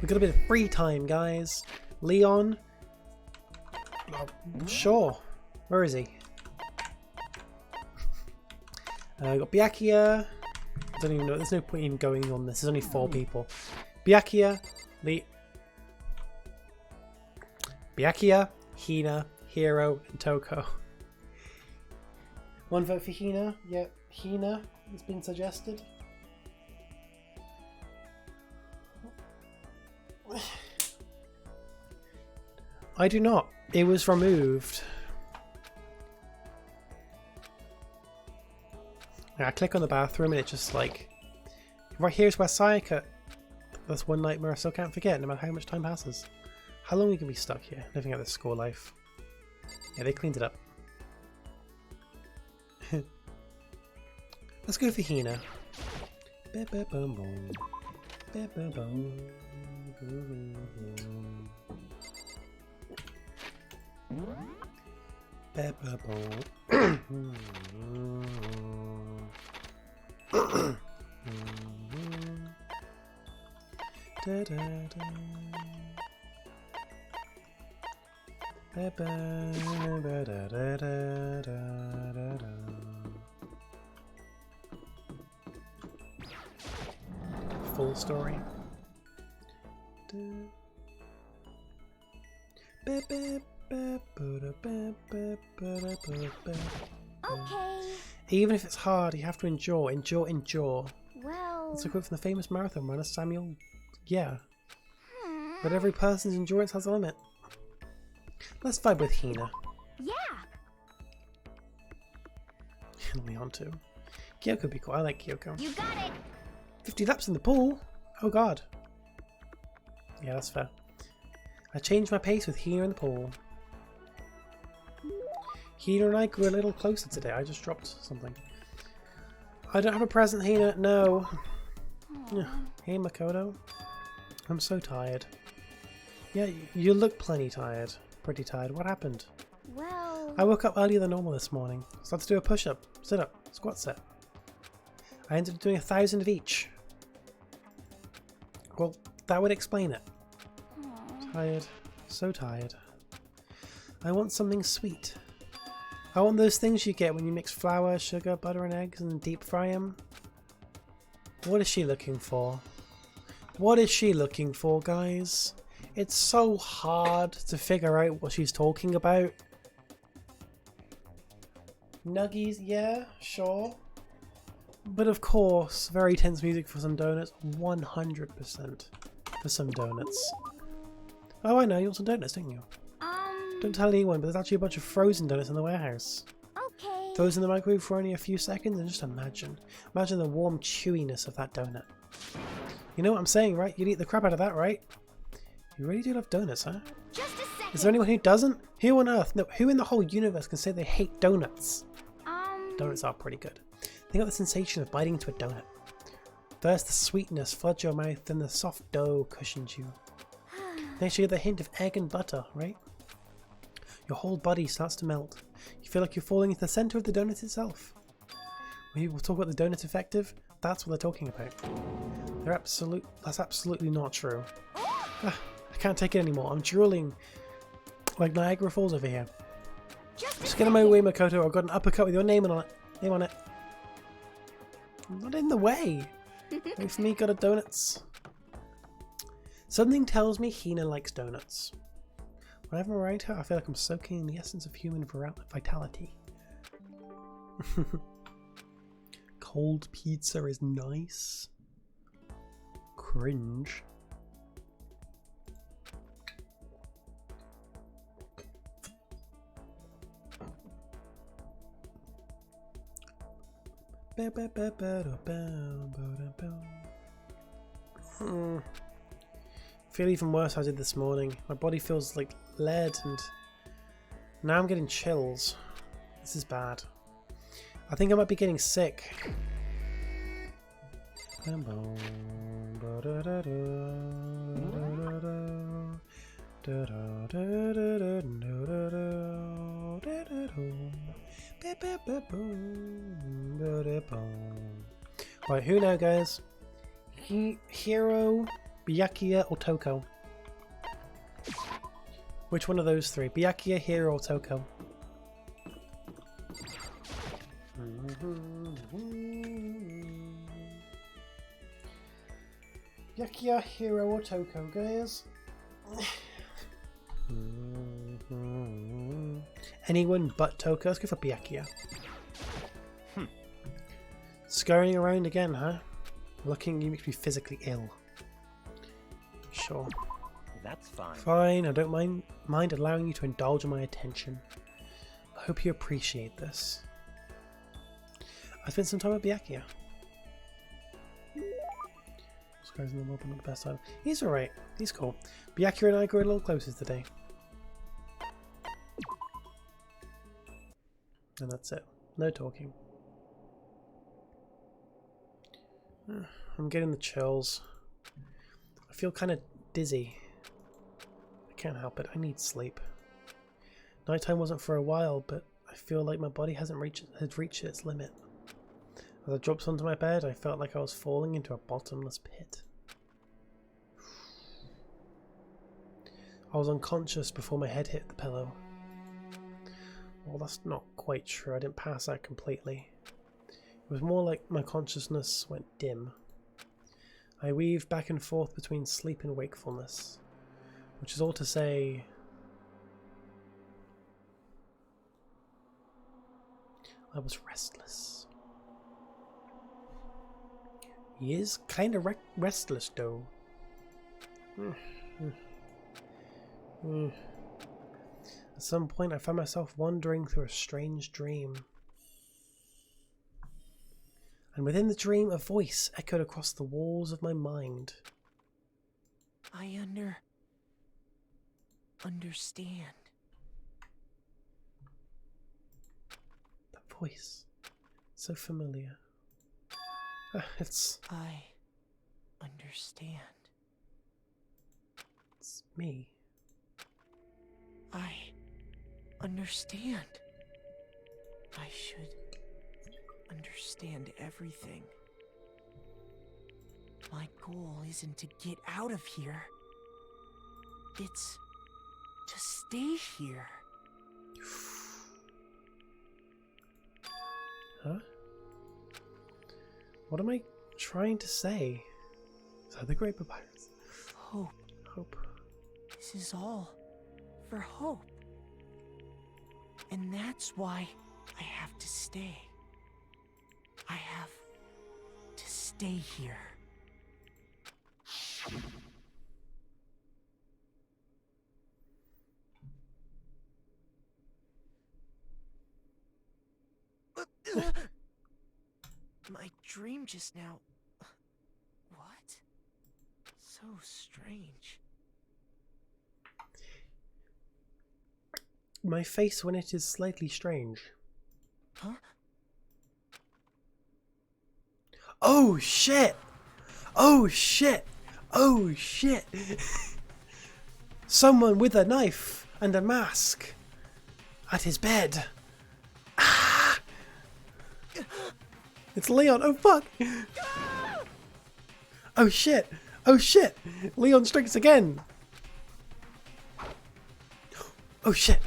S1: We've got a bit of free time, guys. Leon. Oh, sure. Where is he? We've got Byakuya. I don't even know. There's no point even going on this. There's only 4 people. Byakuya, Byakuya, Hina, Hiro, and Toko. 1 vote for Hina. Yep, Hina has been suggested. I do not. It was removed. I click on the bathroom and it's just like, right here's where Sayaka. That's one nightmare I still can't forget, no matter how much time passes. How long are we going to be stuck here, living out this school life? Yeah, they cleaned it up. Let's go for Hina. Full story.
S7: Okay.
S1: Even if it's hard, you have to endure, endure.
S7: Well.
S1: It's a quote from the famous marathon runner Samuel. Yeah. But every person's endurance has a limit. Let's vibe with Hina.
S7: Yeah.
S1: Leon too. Kyoko would be cool. I like Kyoko.
S7: You got it.
S1: 50 laps in the pool? Oh god. Yeah, that's fair. I changed my pace with Hina in the pool. Hina and I grew a little closer today. I just dropped something. I don't have a present, Hina. No. Hey, Makoto. I'm so tired. Yeah, you look plenty tired. Pretty tired. What happened?
S7: Well.
S1: I woke up earlier than normal this morning. Started to do a push-up, sit-up, squat set. I ended up doing 1,000 of each. Well, that would explain it. Tired. So tired. I want something sweet. I want those things you get when you mix flour, sugar, butter and eggs and deep fry them. What is she looking for? What is she looking for, guys? It's so hard to figure out what she's talking about. Nuggies, yeah, sure. But of course, very tense music for some donuts. 100% for some donuts. Oh, I know, you want some donuts, don't you? Don't tell anyone, but there's actually a bunch of frozen donuts in the warehouse.
S7: Okay.
S1: Those in the microwave for only a few seconds, and just imagine the warm chewiness of that donut. You know what I'm saying, right? You'd eat the crap out of that, right? You really do love donuts, huh?
S7: Just a second.
S1: Is there anyone who doesn't? Who on earth? No, who in the whole universe can say they hate donuts? Donuts are pretty good. Think of the sensation of biting into a donut. First the sweetness floods your mouth, then the soft dough cushions you. Next you get the hint of egg and butter, right? Your whole body starts to melt. You feel like you're falling into the center of the donut itself. When people talk about the donut effective, that's what they're talking about. That's absolutely not true. I can't take it anymore. I'm drooling like Niagara Falls over here. Just get in my way, Makoto. I've got an uppercut with your name on it. I'm not in the way. Wait for me, got a donuts. Something tells me Hina likes donuts. Whenever I'm around her, I feel like I'm soaking in the essence of human vitality. Cold pizza is nice. Cringe. Feel even worse as I did this morning. My body feels like lead and now I'm getting chills. This is bad. I think I might be getting sick. Right, who now, guys? Hiro, Byakuya, or Toko? Which one of those three? Byakuya, Hiro, or Toko? Byakuya, Hiro, or Toko, guys? Anyone but Toko? Let's go for Byakuya. Scurrying around again, huh? Looking, you make me physically ill. Sure.
S3: That's fine.
S1: Fine, I don't mind allowing you to indulge in my attention. I hope you appreciate this. I spent some time with Byakuya. This guy's in the world, but not the best time. He's alright. He's cool. Byakuya and I grew a little closer today. And that's it. No talking. I'm getting the chills. I feel kind of dizzy. I can't help it. I need sleep. Nighttime wasn't for a while, but I feel like my body had reached its limit. As I dropped onto my bed, I felt like I was falling into a bottomless pit. I was unconscious before my head hit the pillow. Well, that's not quite true. I didn't pass out completely. It was more like my consciousness went dim. I weaved back and forth between sleep and wakefulness, which is all to say I was restless. He is kind of restless though. At some point I found myself wandering through a strange dream. And within the dream, a voice echoed across the walls of my mind.
S4: I understand.
S1: That voice. So familiar. It's
S4: I understand.
S1: It's me.
S4: I understand.
S8: I should understand everything. My goal isn't to get out of here. It's to stay here.
S1: Huh? What am I trying to say? Is that the Great Papyrus?
S8: Hope.
S1: Hope.
S8: This is all for hope. And that's why I have to stay. I have to stay here. My dream just now. What? So strange.
S1: My face when it is slightly strange.
S8: Huh?
S1: Oh shit! Oh shit! Oh shit! Someone with a knife and a mask at his bed. Ah! It's Leon. Oh fuck! Oh shit! Oh shit! Leon strikes again. Oh shit!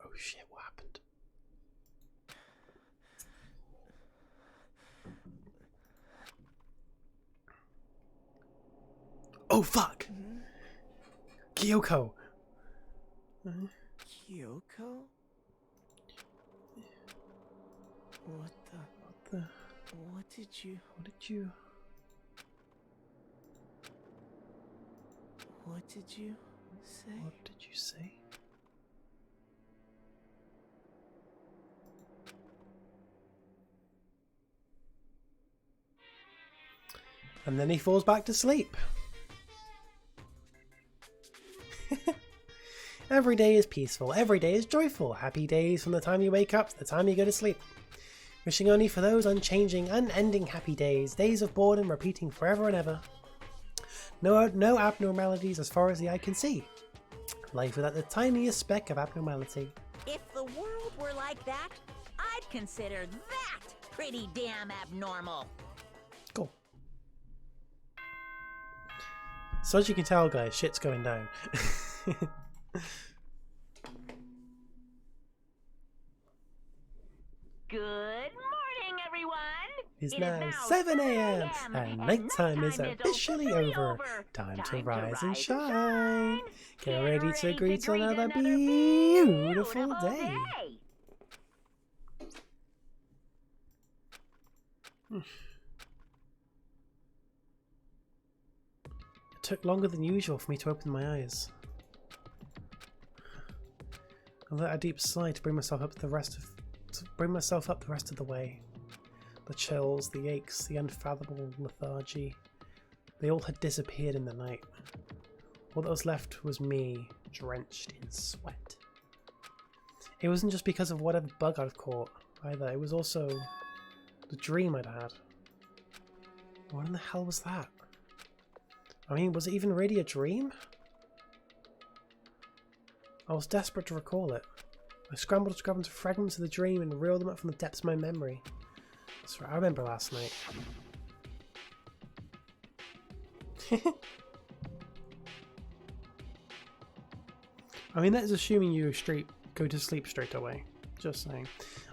S1: Oh shit, what happened? Oh fuck! Kyoko!
S8: Kyoko? What
S1: The...
S8: What did you...
S1: What did you...
S8: What did you say?
S1: What did you say? And then he falls back to sleep. Every day is peaceful, every day is joyful. Happy days from the time you wake up to the time you go to sleep. Wishing only for those unchanging, unending happy days, days of boredom repeating forever and ever. No abnormalities as far as the eye can see. Life without the tiniest speck of abnormality.
S4: If the world were like that, I'd consider that pretty damn abnormal.
S1: Cool. So as you can tell, guys, shit's going down.
S6: Good morning, everyone.
S1: It's
S6: It
S1: now
S6: is
S1: 7 a.m. and nighttime is officially over. Time to rise and shine. Get ready to greet another beautiful day. It took longer than usual for me to open my eyes. I let a deep sigh to bring myself up the rest of the way. The chills, the aches, the unfathomable lethargy, they all had disappeared in the night. All that was left was me, drenched in sweat. It wasn't just because of whatever bug I'd caught either, it was also the dream I'd had. What in the hell was that? I mean, was it even really a dream? I was desperate to recall it. I scrambled to grab into fragments of the dream and reel them up from the depths of my memory. That's right, I remember last night. I mean, that is assuming you go to sleep straight away. Just saying.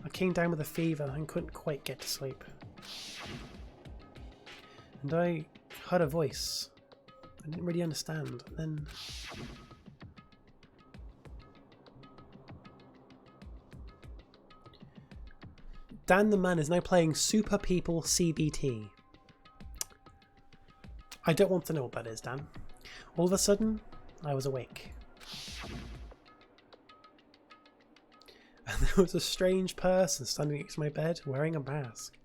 S1: I came down with a fever and couldn't quite get to sleep. And I heard a voice. I didn't really understand. And then... Dan the Man is now playing Super People CBT. I don't want to know what that is, Dan. All of a sudden, I was awake. And there was a strange person standing next to my bed wearing a mask.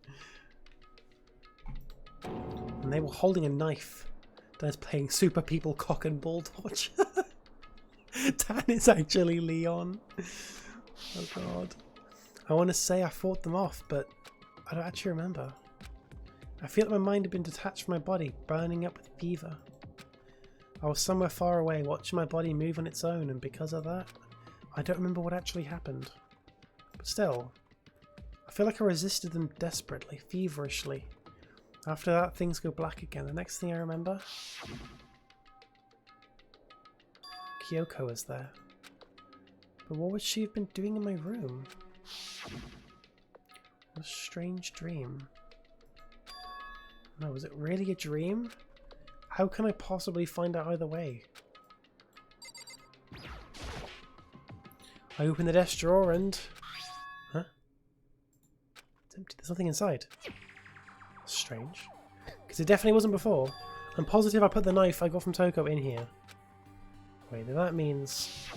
S1: And they were holding a knife. Dan is playing Super People Cock and Ball Torture. Dan is actually Leon. Oh god. I want to say I fought them off, but I don't actually remember. I feel like my mind had been detached from my body, burning up with fever. I was somewhere far away, watching my body move on its own, and because of that, I don't remember what actually happened. But still, I feel like I resisted them desperately, feverishly. After that, things go black again. The next thing I remember, Kyoko was there. But what would she have been doing in my room? What a strange dream. No, was it really a dream? How can I possibly find out either way? I open the desk drawer and... Huh? It's empty. There's nothing inside. Strange. Because it definitely wasn't before. I'm positive I put the knife I got from Toko in here. Wait, then that means...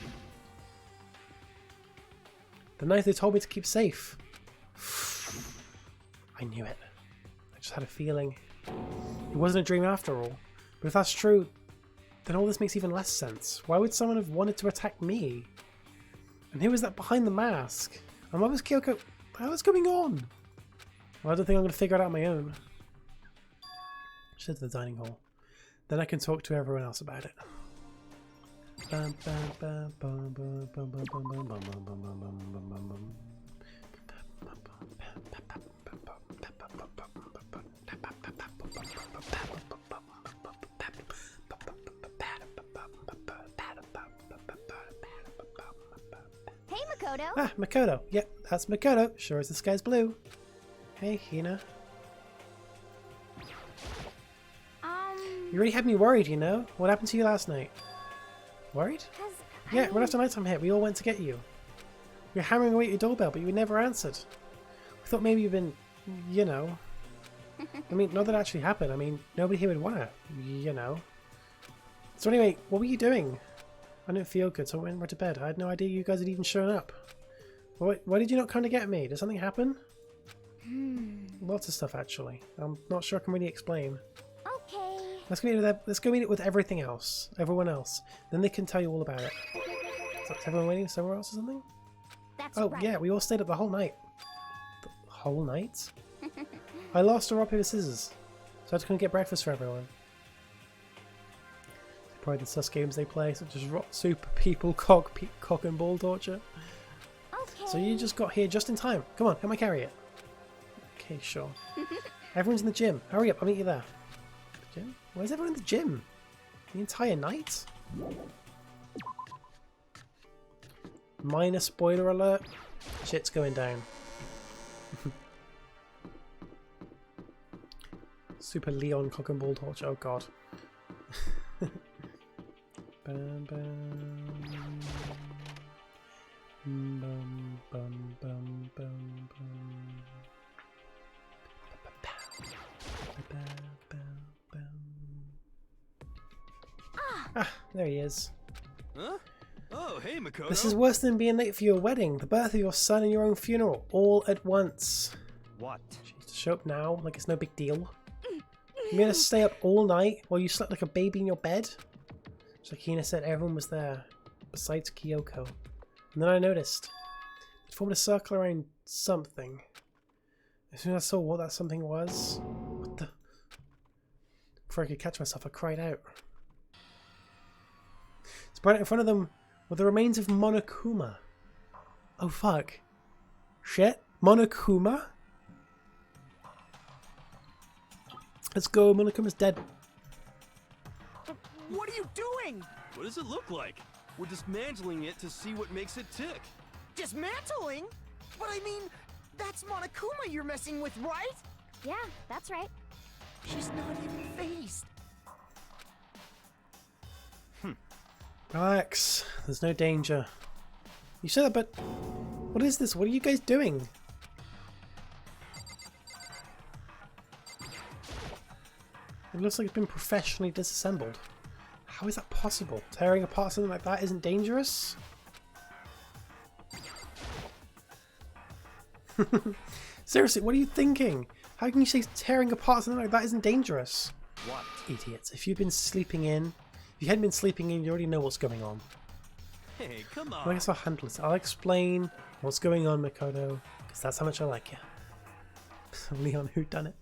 S1: The knife they told me to keep safe. I knew it. I just had a feeling. It wasn't a dream after all. But if that's true, then all this makes even less sense. Why would someone have wanted to attack me? And who was that behind the mask? And what was Kyoko? What's going on? Well, I don't think I'm going to figure it out on my own. Just head to the dining hall. Then I can talk to everyone else about it.
S7: Hey, Makoto.
S1: Ah, Makoto. Yep, that's Makoto. Sure as the sky's blue. Hey, Hina. You really had me worried, you know? What happened to you last night? Worried? Yeah, right after nighttime hit, we all went to get you. We were hammering away at your doorbell, but you never answered. We thought maybe you'd been, you know... I mean, not that it actually happened. I mean, nobody here would want it, you know. So anyway, what were you doing? I didn't feel good, so I went right to bed. I had no idea you guys had even shown up. Why did you not come to get me? Did something happen? Lots of stuff, actually. I'm not sure I can really explain.
S7: Okay.
S1: Let's go meet it with everything else. Everyone else. Then they can tell you all about it. So is everyone waiting somewhere else or something?
S7: That's
S1: Oh,
S7: right.
S1: yeah, we all stayed up the whole night. The whole night? I lost a rock, paper, scissors. So I had to come get breakfast for everyone. Probably the sus games they play, such as Rock Super People, Cock and Ball Torture.
S7: Okay.
S1: So you just got here just in time. Come on, come I carry it? Okay, sure. Everyone's in the gym. Hurry up, I'll meet you there. Gym? Where's everyone in the gym? The entire night? Minor spoiler alert. Shit's going down. Super Leon Cock and Ball Torture. Oh god. Bum, bum. Bum, bum, bum, bum, bum. Ah, there he is.
S5: Huh? Oh, hey, Makoto.
S1: This is worse than being late for your wedding, the birth of your son and your own funeral, all at once.
S3: What?
S1: Jeez, to show up now like it's no big deal. You're gonna stay up all night while you slept like a baby in your bed? Shakina said everyone was there, besides Kyoko. And then I noticed. It formed a circle around something. As soon as I saw what that something was... What the... Before I could catch myself, I cried out. Spread out in front of them were the remains of Monokuma. Oh fuck. Shit. Monokuma? Let's go, Monokuma's dead.
S8: What are you doing?
S5: What does it look like? We're dismantling it to see what makes it tick.
S8: Dismantling? But I mean, that's Monokuma you're messing with, right?
S7: Yeah, that's right.
S8: She's not even phased.
S1: Relax. There's no danger. You said that, but... What is this? What are you guys doing? It looks like it's been professionally disassembled. How is that possible? Tearing apart something like that isn't dangerous? Seriously, what are you thinking? How can you say tearing apart something like that isn't dangerous?
S3: What?
S1: Idiots. If you've been sleeping in... If you hadn't been sleeping in, you already know what's going on.
S5: Hey, come
S1: Well, I
S5: on.
S1: guess I'll handle it. I'll explain what's going on, Makoto, because that's how much I like you. Leon, who done it?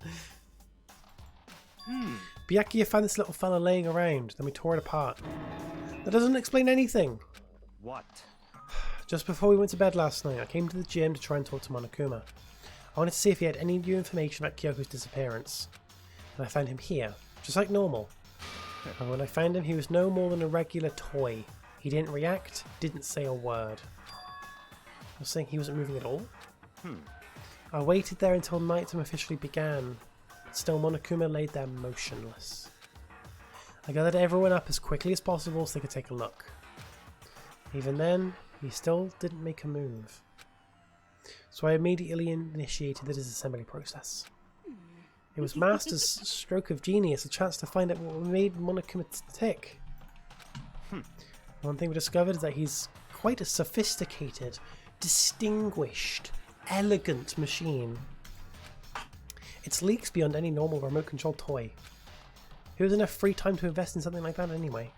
S1: Byakuya found this little fella laying around, then we tore it apart. That doesn't explain anything.
S3: What?
S1: Just before we went to bed last night, I came to the gym to try and talk to Monokuma. I wanted to see if he had any new information about Kyoko's disappearance. And I found him here, just like normal. And when I found him, he was no more than a regular toy. He didn't react, didn't say a word. I was saying he wasn't moving at all? I waited there until nighttime officially began. Still, Monokuma laid there motionless. I gathered everyone up as quickly as possible so they could take a look. Even then, he still didn't make a move. So I immediately initiated the disassembly process. It was Master's stroke of genius, a chance to find out what made Monokuma tick. One thing we discovered is that he's quite a sophisticated, distinguished, elegant machine. Its leaks beyond any normal remote-controlled toy. Who has enough free time to invest in something like that anyway?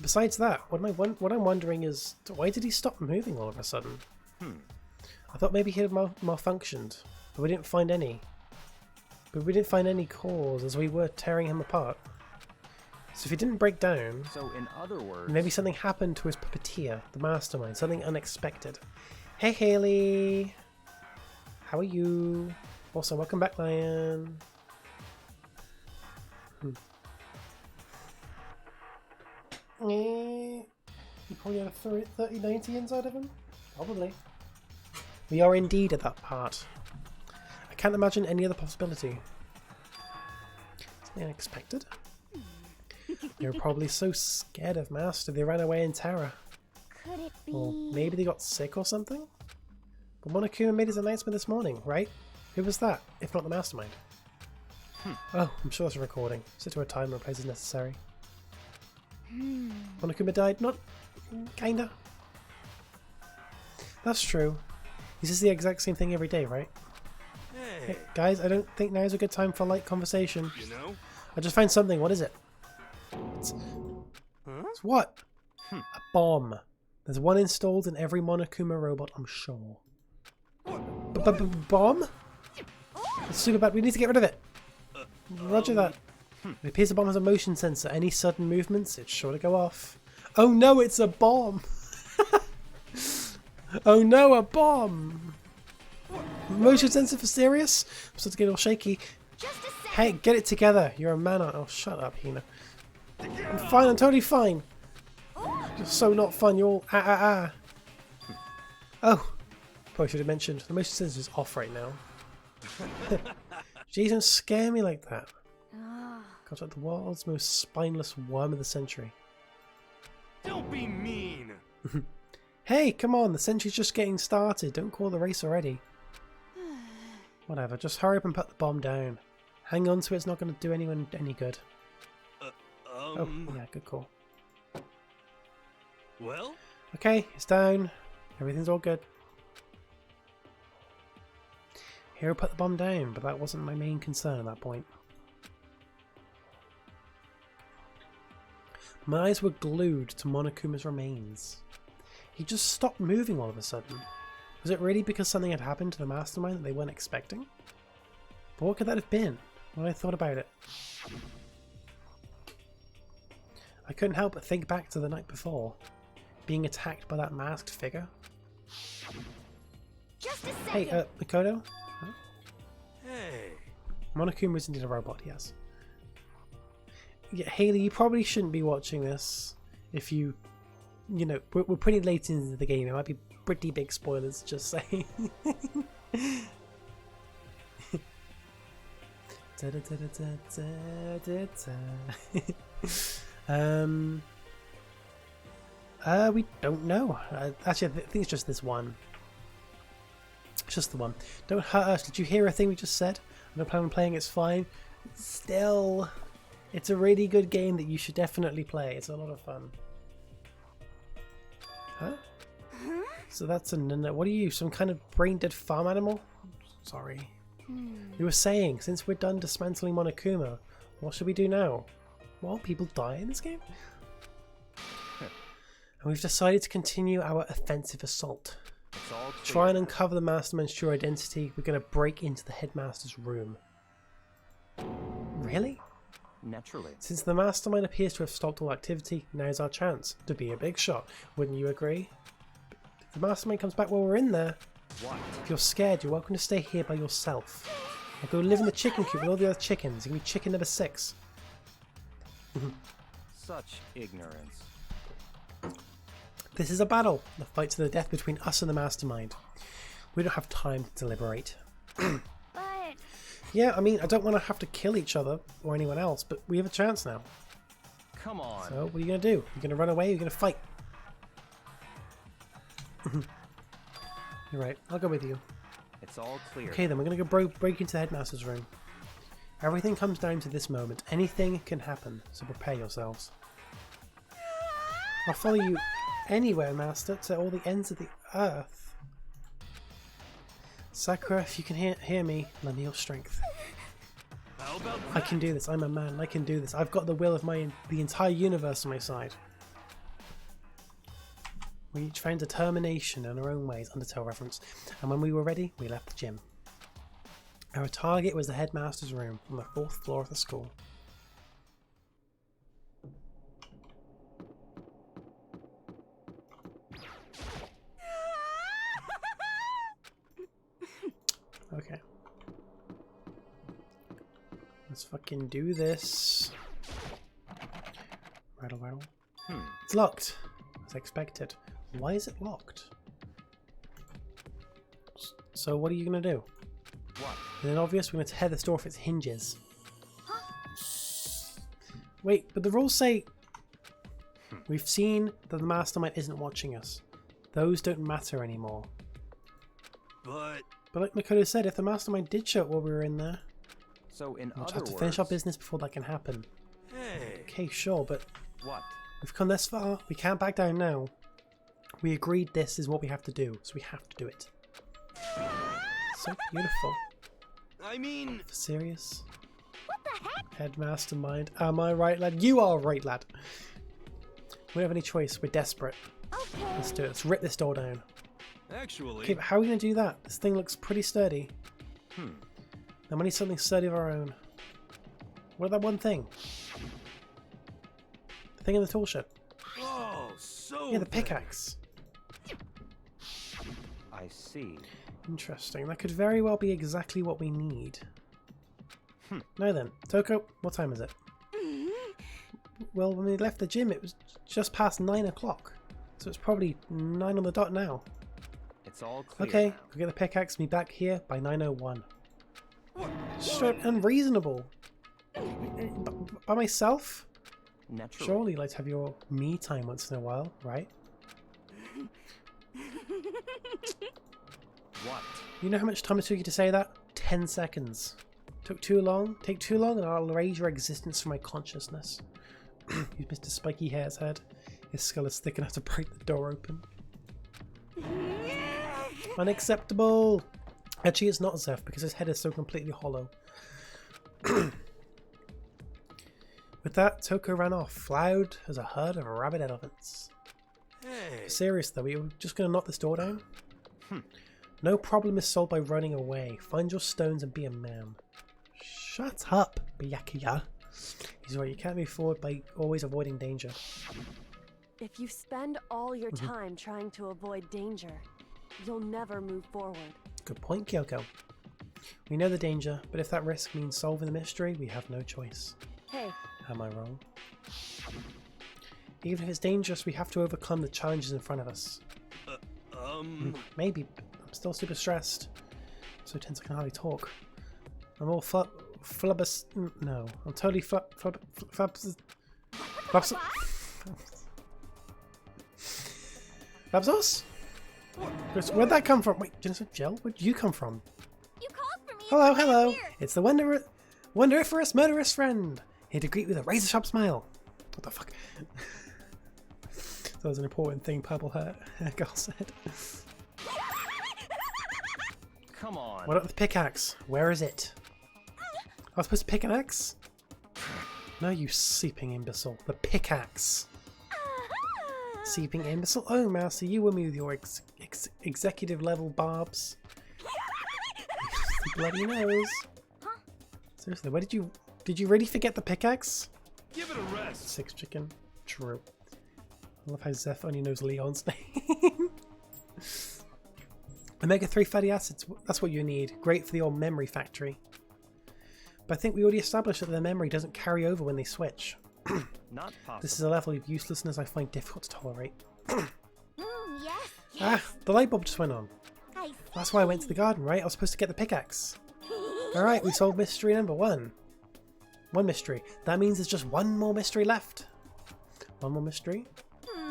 S1: Besides that, what I'm wondering is, why did he stop moving all of a sudden? I thought maybe he had malfunctioned, but we didn't find any. But we didn't find any cause as we were tearing him apart. So if he didn't break down,
S3: So in other words,
S1: maybe something happened to his puppeteer, the mastermind, something unexpected. Hey Haley! How are you? Also, welcome back, Lion. He probably had a 3090 inside of him? Probably. We are indeed at that part. I can't imagine any other possibility. Something unexpected? They were probably so scared of Master they ran away in terror.
S7: Could it be?
S1: Or maybe they got sick or something? But Monokuma made his announcement this morning, right? Who was that, if not the mastermind? Oh, I'm sure that's a recording. Set to a timer, replace as necessary. Monokuma died? Not... kinda. That's true. He says the exact same thing every day, right? Hey, guys, I don't think now's a good time for light conversation.
S5: You know?
S1: I just found something. What is it? It's what? A bomb. There's one installed in every Monokuma robot, I'm sure. Bomb? It's super bad. We need to get rid of it. Roger that. It appears the bomb has a motion sensor. Any sudden movements, it's sure to go off. Oh no, it's a bomb! Oh no, a bomb! Motion sensor for serious? I'm starting to get all shaky.
S7: Just a second.
S1: Hey, get it together. You're a man. Oh, shut up, Hina. I'm fine. I'm totally fine. You're so not fun. You're all Oh, probably should have mentioned the motion sensor is off right now. Jeez, don't scare me like that. Got like the world's most spineless worm of the century.
S5: Don't be mean.
S1: Hey, come on. The century's just getting started. Don't call the race already. Whatever. Just hurry up and put the bomb down. Hang on to it. It's not going to do anyone any good. Oh, yeah, good call.
S5: Well?
S1: Okay, it's down. Everything's all good. Hero put the bomb down, but that wasn't my main concern at that point. My eyes were glued to Monokuma's remains. He just stopped moving all of a sudden. Was it really because something had happened to the mastermind that they weren't expecting? But what could that have been when I thought about it? I couldn't help but think back to the night before, being attacked by that masked figure.
S7: Just a second.
S1: Hey, Mikoto? Huh?
S5: Hey.
S1: Monokuma is indeed a robot, yes. Yeah, Haley, you probably shouldn't be watching this if you... You know, we're pretty late into the game. It might be pretty big spoilers, just saying. We don't know. Actually, I think it's just this one. It's just the one. Don't hurt us. Did you hear a thing we just said? I don't plan on playing. It's fine. Still, it's a really good game that you should definitely play. It's a lot of fun. Huh? So that's a... What are you? Some kind of brain-dead farm animal? Sorry. We were saying, since we're done dismantling Monokuma, what should we do now? Well, people die in this game. And we've decided to continue our offensive assault.
S3: it's all clear.
S1: Try and uncover the mastermind's true identity. We're going to break into the headmaster's room. Really?
S3: Naturally.
S1: Since the mastermind appears to have stopped all activity, now's our chance to be a big shot. Wouldn't you agree? If the mastermind comes back while we're in there,
S3: What?
S1: if you're scared, you're welcome to stay here by yourself. I'll go live in the chicken coop with all the other chickens. You can be chicken number 6.
S3: Such ignorance.
S1: This is a battle. The fight to the death between us and the mastermind. We don't have time to deliberate.
S7: But
S1: Yeah, I mean, I don't want to have to kill each other or anyone else, but we have a chance now.
S3: Come on.
S1: So, what are you going to do? You're going to run away? You're going to fight? You're right. I'll go with you.
S3: It's all clear.
S1: Okay, then we're going to go break into the headmaster's room. Everything comes down to this moment. Anything can happen, so prepare yourselves. I'll follow you anywhere, Master, to all the ends of the earth. Sakura, if you can hear me, lend me your strength.
S5: How about
S1: I can do this. I'm a man. I can do this. I've got the will of the entire universe on my side. We each found determination in our own ways, Undertale reference. And when we were ready, we left the gym. Our target was the headmaster's room on the 4th floor of the school. Okay. Let's fucking do this. Rattle, rattle. It's locked, as expected. Why is it locked? So what are you going to do?
S3: What?
S1: Is it obvious we're going to tear this door off its hinges? Wait, but the rules say... We've seen that the mastermind isn't watching us. Those don't matter anymore.
S5: But
S1: But like Makoto said, if the mastermind did show up while we were in there,
S3: So in
S1: we'll
S3: other
S1: have to
S3: words,
S1: finish our business before that can happen.
S5: hey,
S1: Okay, sure, but
S3: what?
S1: we've come this far. We can't back down now. We agreed this is what we have to do, so we have to do it. So beautiful.
S5: I mean,
S1: Serious?
S7: what the heck?
S1: Headmaster mind. Am I right, lad? You are right, lad. We don't have any choice. We're desperate.
S7: Okay.
S1: Let's do it. Let's rip this door down.
S5: actually,
S1: Okay, but how are we going to do that? This thing looks pretty sturdy. Then we need something sturdy of our own. What about that one thing? The thing in the tool shed.
S5: oh, so
S1: Yeah, the
S5: then.
S1: pickaxe.
S3: I see.
S1: Interesting. That could very well be exactly what we need. Now then, Toko, what time is it? Well, when we left the gym, it was just past 9 o'clock. So it's probably 9 on the dot now.
S3: It's all clear.
S1: Okay,
S3: now.
S1: go get the pickaxe, be back here by 9:01. Straight unreasonable. By myself?
S3: Naturally.
S1: Surely you'd like to have your me time once in a while, right?
S3: What?
S1: You know how much time it took you to say that? 10 seconds. Took too long? Take too long and I'll erase your existence from my consciousness. He's Mr. Spiky Hair's head. His skull is thick enough to break the door open. Unacceptable! Actually, it's not Zeph because his head is so completely hollow. With that, Toko ran off, loud as a herd of rabid elephants.
S5: Hey,
S1: Serious though, we were just going to knock this door down? No problem is solved by running away. Find your stones and be a man. Shut up, Byakuya. He's right, you can't move forward by always avoiding danger.
S2: If you spend all your time trying to avoid danger, you'll never move forward.
S1: Good point, Kyoko. We know the danger, but if that risk means solving the mystery, we have no choice.
S2: Hey,
S1: Am I wrong? Even if it's dangerous, we have to overcome the challenges in front of us. Maybe, but I'm still super stressed. I'm so tense I can hardly talk. I'm all flubbus. No, I'm totally flabsos. Where'd that come from? Wait, Jennifer Jill? Where'd you come from?
S7: You called for me.
S1: Hello,
S7: and I'm
S1: hello.
S7: here.
S1: It's the wonderiferous murderous friend. Here to greet with a razor sharp smile. What the fuck? That was an important thing Purple Hair Girl said.
S3: Come on.
S1: What about the pickaxe? Where is it? I was supposed to pick an axe? No, you seeping imbecile. The pickaxe. Seeping imbecile? Oh, Mousy, you were me with your executive level barbs. Bloody nose. Seriously, where did you Did you really forget the pickaxe?
S5: Give it a rest.
S1: 6 chicken. True. I love how Zeph only knows Leon's name. Omega-3 fatty acids, that's what you need. Great for the old memory factory. But I think we already established that their memory doesn't carry over when they switch.
S3: Not possible.
S1: This is a level of uselessness I find difficult to tolerate.
S7: Yes.
S1: Ah, the light bulb just went on.
S7: I see.
S1: That's why I went to the garden, right? I was supposed to get the pickaxe. Alright, we solved mystery number 1. One mystery. That means there's just one more mystery left. One more mystery?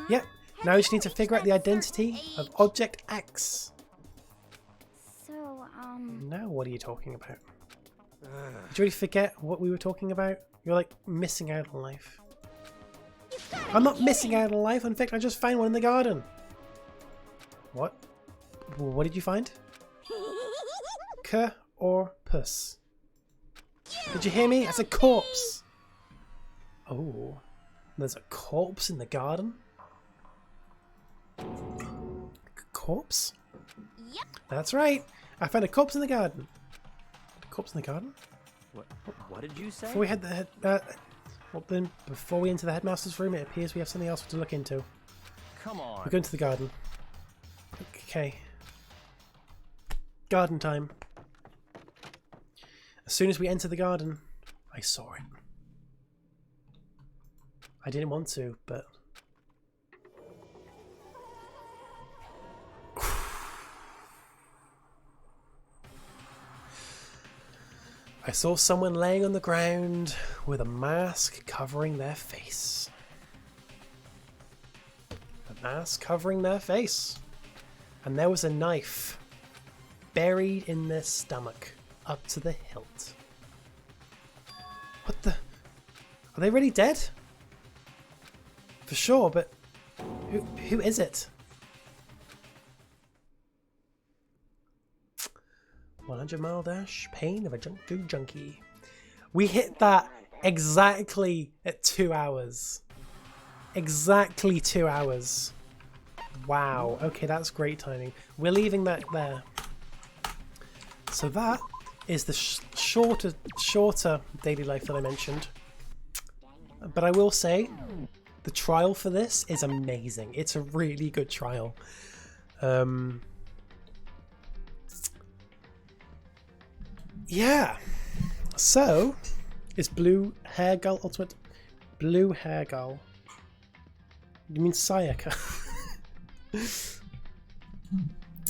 S1: Yep. Now we just need to figure out the identity of Object X.
S7: So,
S1: Now what are you talking about? Did you really forget what we were talking about? You're like missing out on life. I'm not missing out on life. In fact, I just found one in the garden. What? What did you find? K or puss? Did you hear me? It's a corpse. Oh, there's a corpse in the garden? Corpse?
S7: Yep.
S1: That's right. I found a corpse in the garden. A corpse in the garden?
S3: What did you say?
S1: Before we head before we enter the headmaster's room, it appears we have something else to look into.
S3: Come on.
S1: We're going to the garden. Okay. Garden time. As soon as we enter the garden, I saw it. I didn't want to, but... I saw someone laying on the ground with a mask covering their face. A mask covering their face. And there was a knife buried in their stomach up to the hilt. What the? Are they really dead? For sure, but who is it? 100 mile dash, pain of a junk food junkie. We hit that exactly at 2 hours. Exactly 2 hours. Wow. Okay, that's great timing. We're leaving that there. So that is the shorter daily life that I mentioned. But I will say, the trial for this is amazing. It's a really good trial. Yeah. So, is Blue Hair Girl Ultimate? Blue Hair Girl. You mean Sayaka?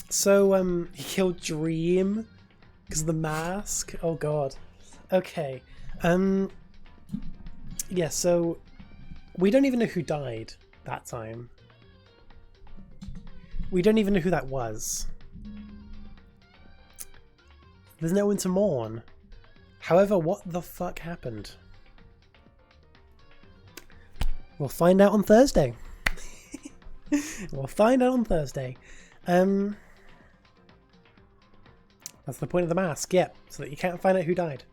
S1: So, he killed Dream because of the mask. Oh god. Okay. Yeah, so we don't even know who died that time. We don't even know who that was. There's no one to mourn. However, what the fuck happened? We'll find out on Thursday. We'll find out on Thursday. That's the point of the mask, yeah, so that you can't find out who died.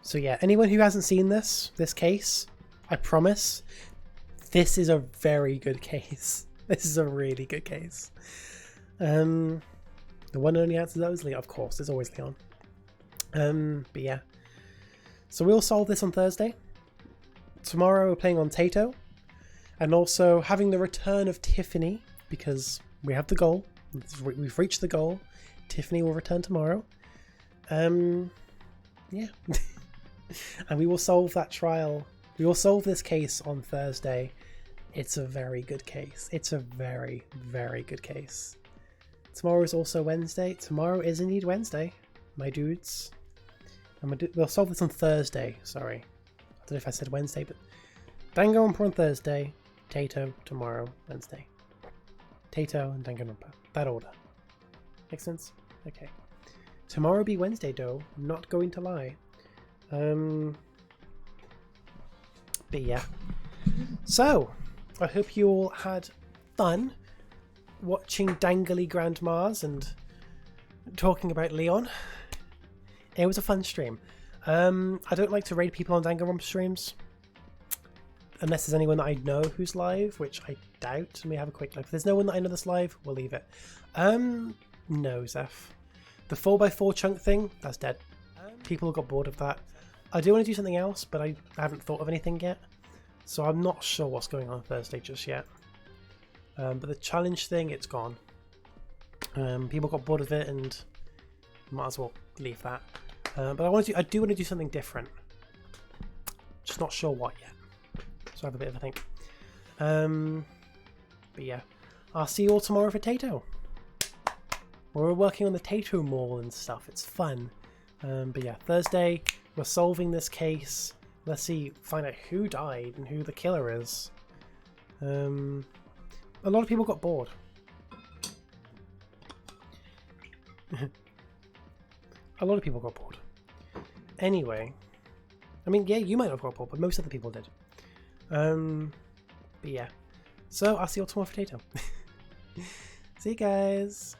S1: So yeah, anyone who hasn't seen this case, I promise, this is a very good case. This is a really good case. The one and only answer that was Leon, of course, there's always Leon. But yeah. So we'll solve this on Thursday. Tomorrow we're playing on Tato. And also having the return of Tiffany, because we have the goal. We've reached the goal. Tiffany will return tomorrow. Yeah. And we will solve that trial. We will solve this case on Thursday. It's a very good case. It's a very, very good case. Tomorrow is also Wednesday. Tomorrow is indeed Wednesday, my dudes. And we'll solve this on Thursday. Sorry. I don't know if I said Wednesday, but Danganronpa on Thursday. Tato tomorrow, Wednesday. Tato and Danganronpa. That order. Make sense? Okay. Tomorrow be Wednesday, though. I'm not going to lie. But yeah. So, I hope you all had fun watching Dangly Grandmas and talking about Leon. It was a fun stream. I don't like to raid people on Danganronpa streams. Unless there's anyone that I know who's live, which I doubt. Let me have a quick look. If there's no one that I know that's live, we'll leave it. No, Zeph. The 4x4 chunk thing, that's dead. people got bored of that. I do want to do something else, but I haven't thought of anything yet. So I'm not sure what's going on Thursday just yet. But the challenge thing, it's gone. People got bored of it and might as well leave that. But I do want to do something different. Just not sure what yet. So I have a bit of a think. But yeah, I'll see you all tomorrow for Tato. We're working on the Tato Mall and stuff. It's fun. But yeah, Thursday we're solving this case. Let's see, find out who died and who the killer is. A lot of people got bored. A lot of people got bored. Anyway, I mean, yeah, you might not have got bored, but most other people did. But yeah, so I'll see you all tomorrow for Tato. See you guys.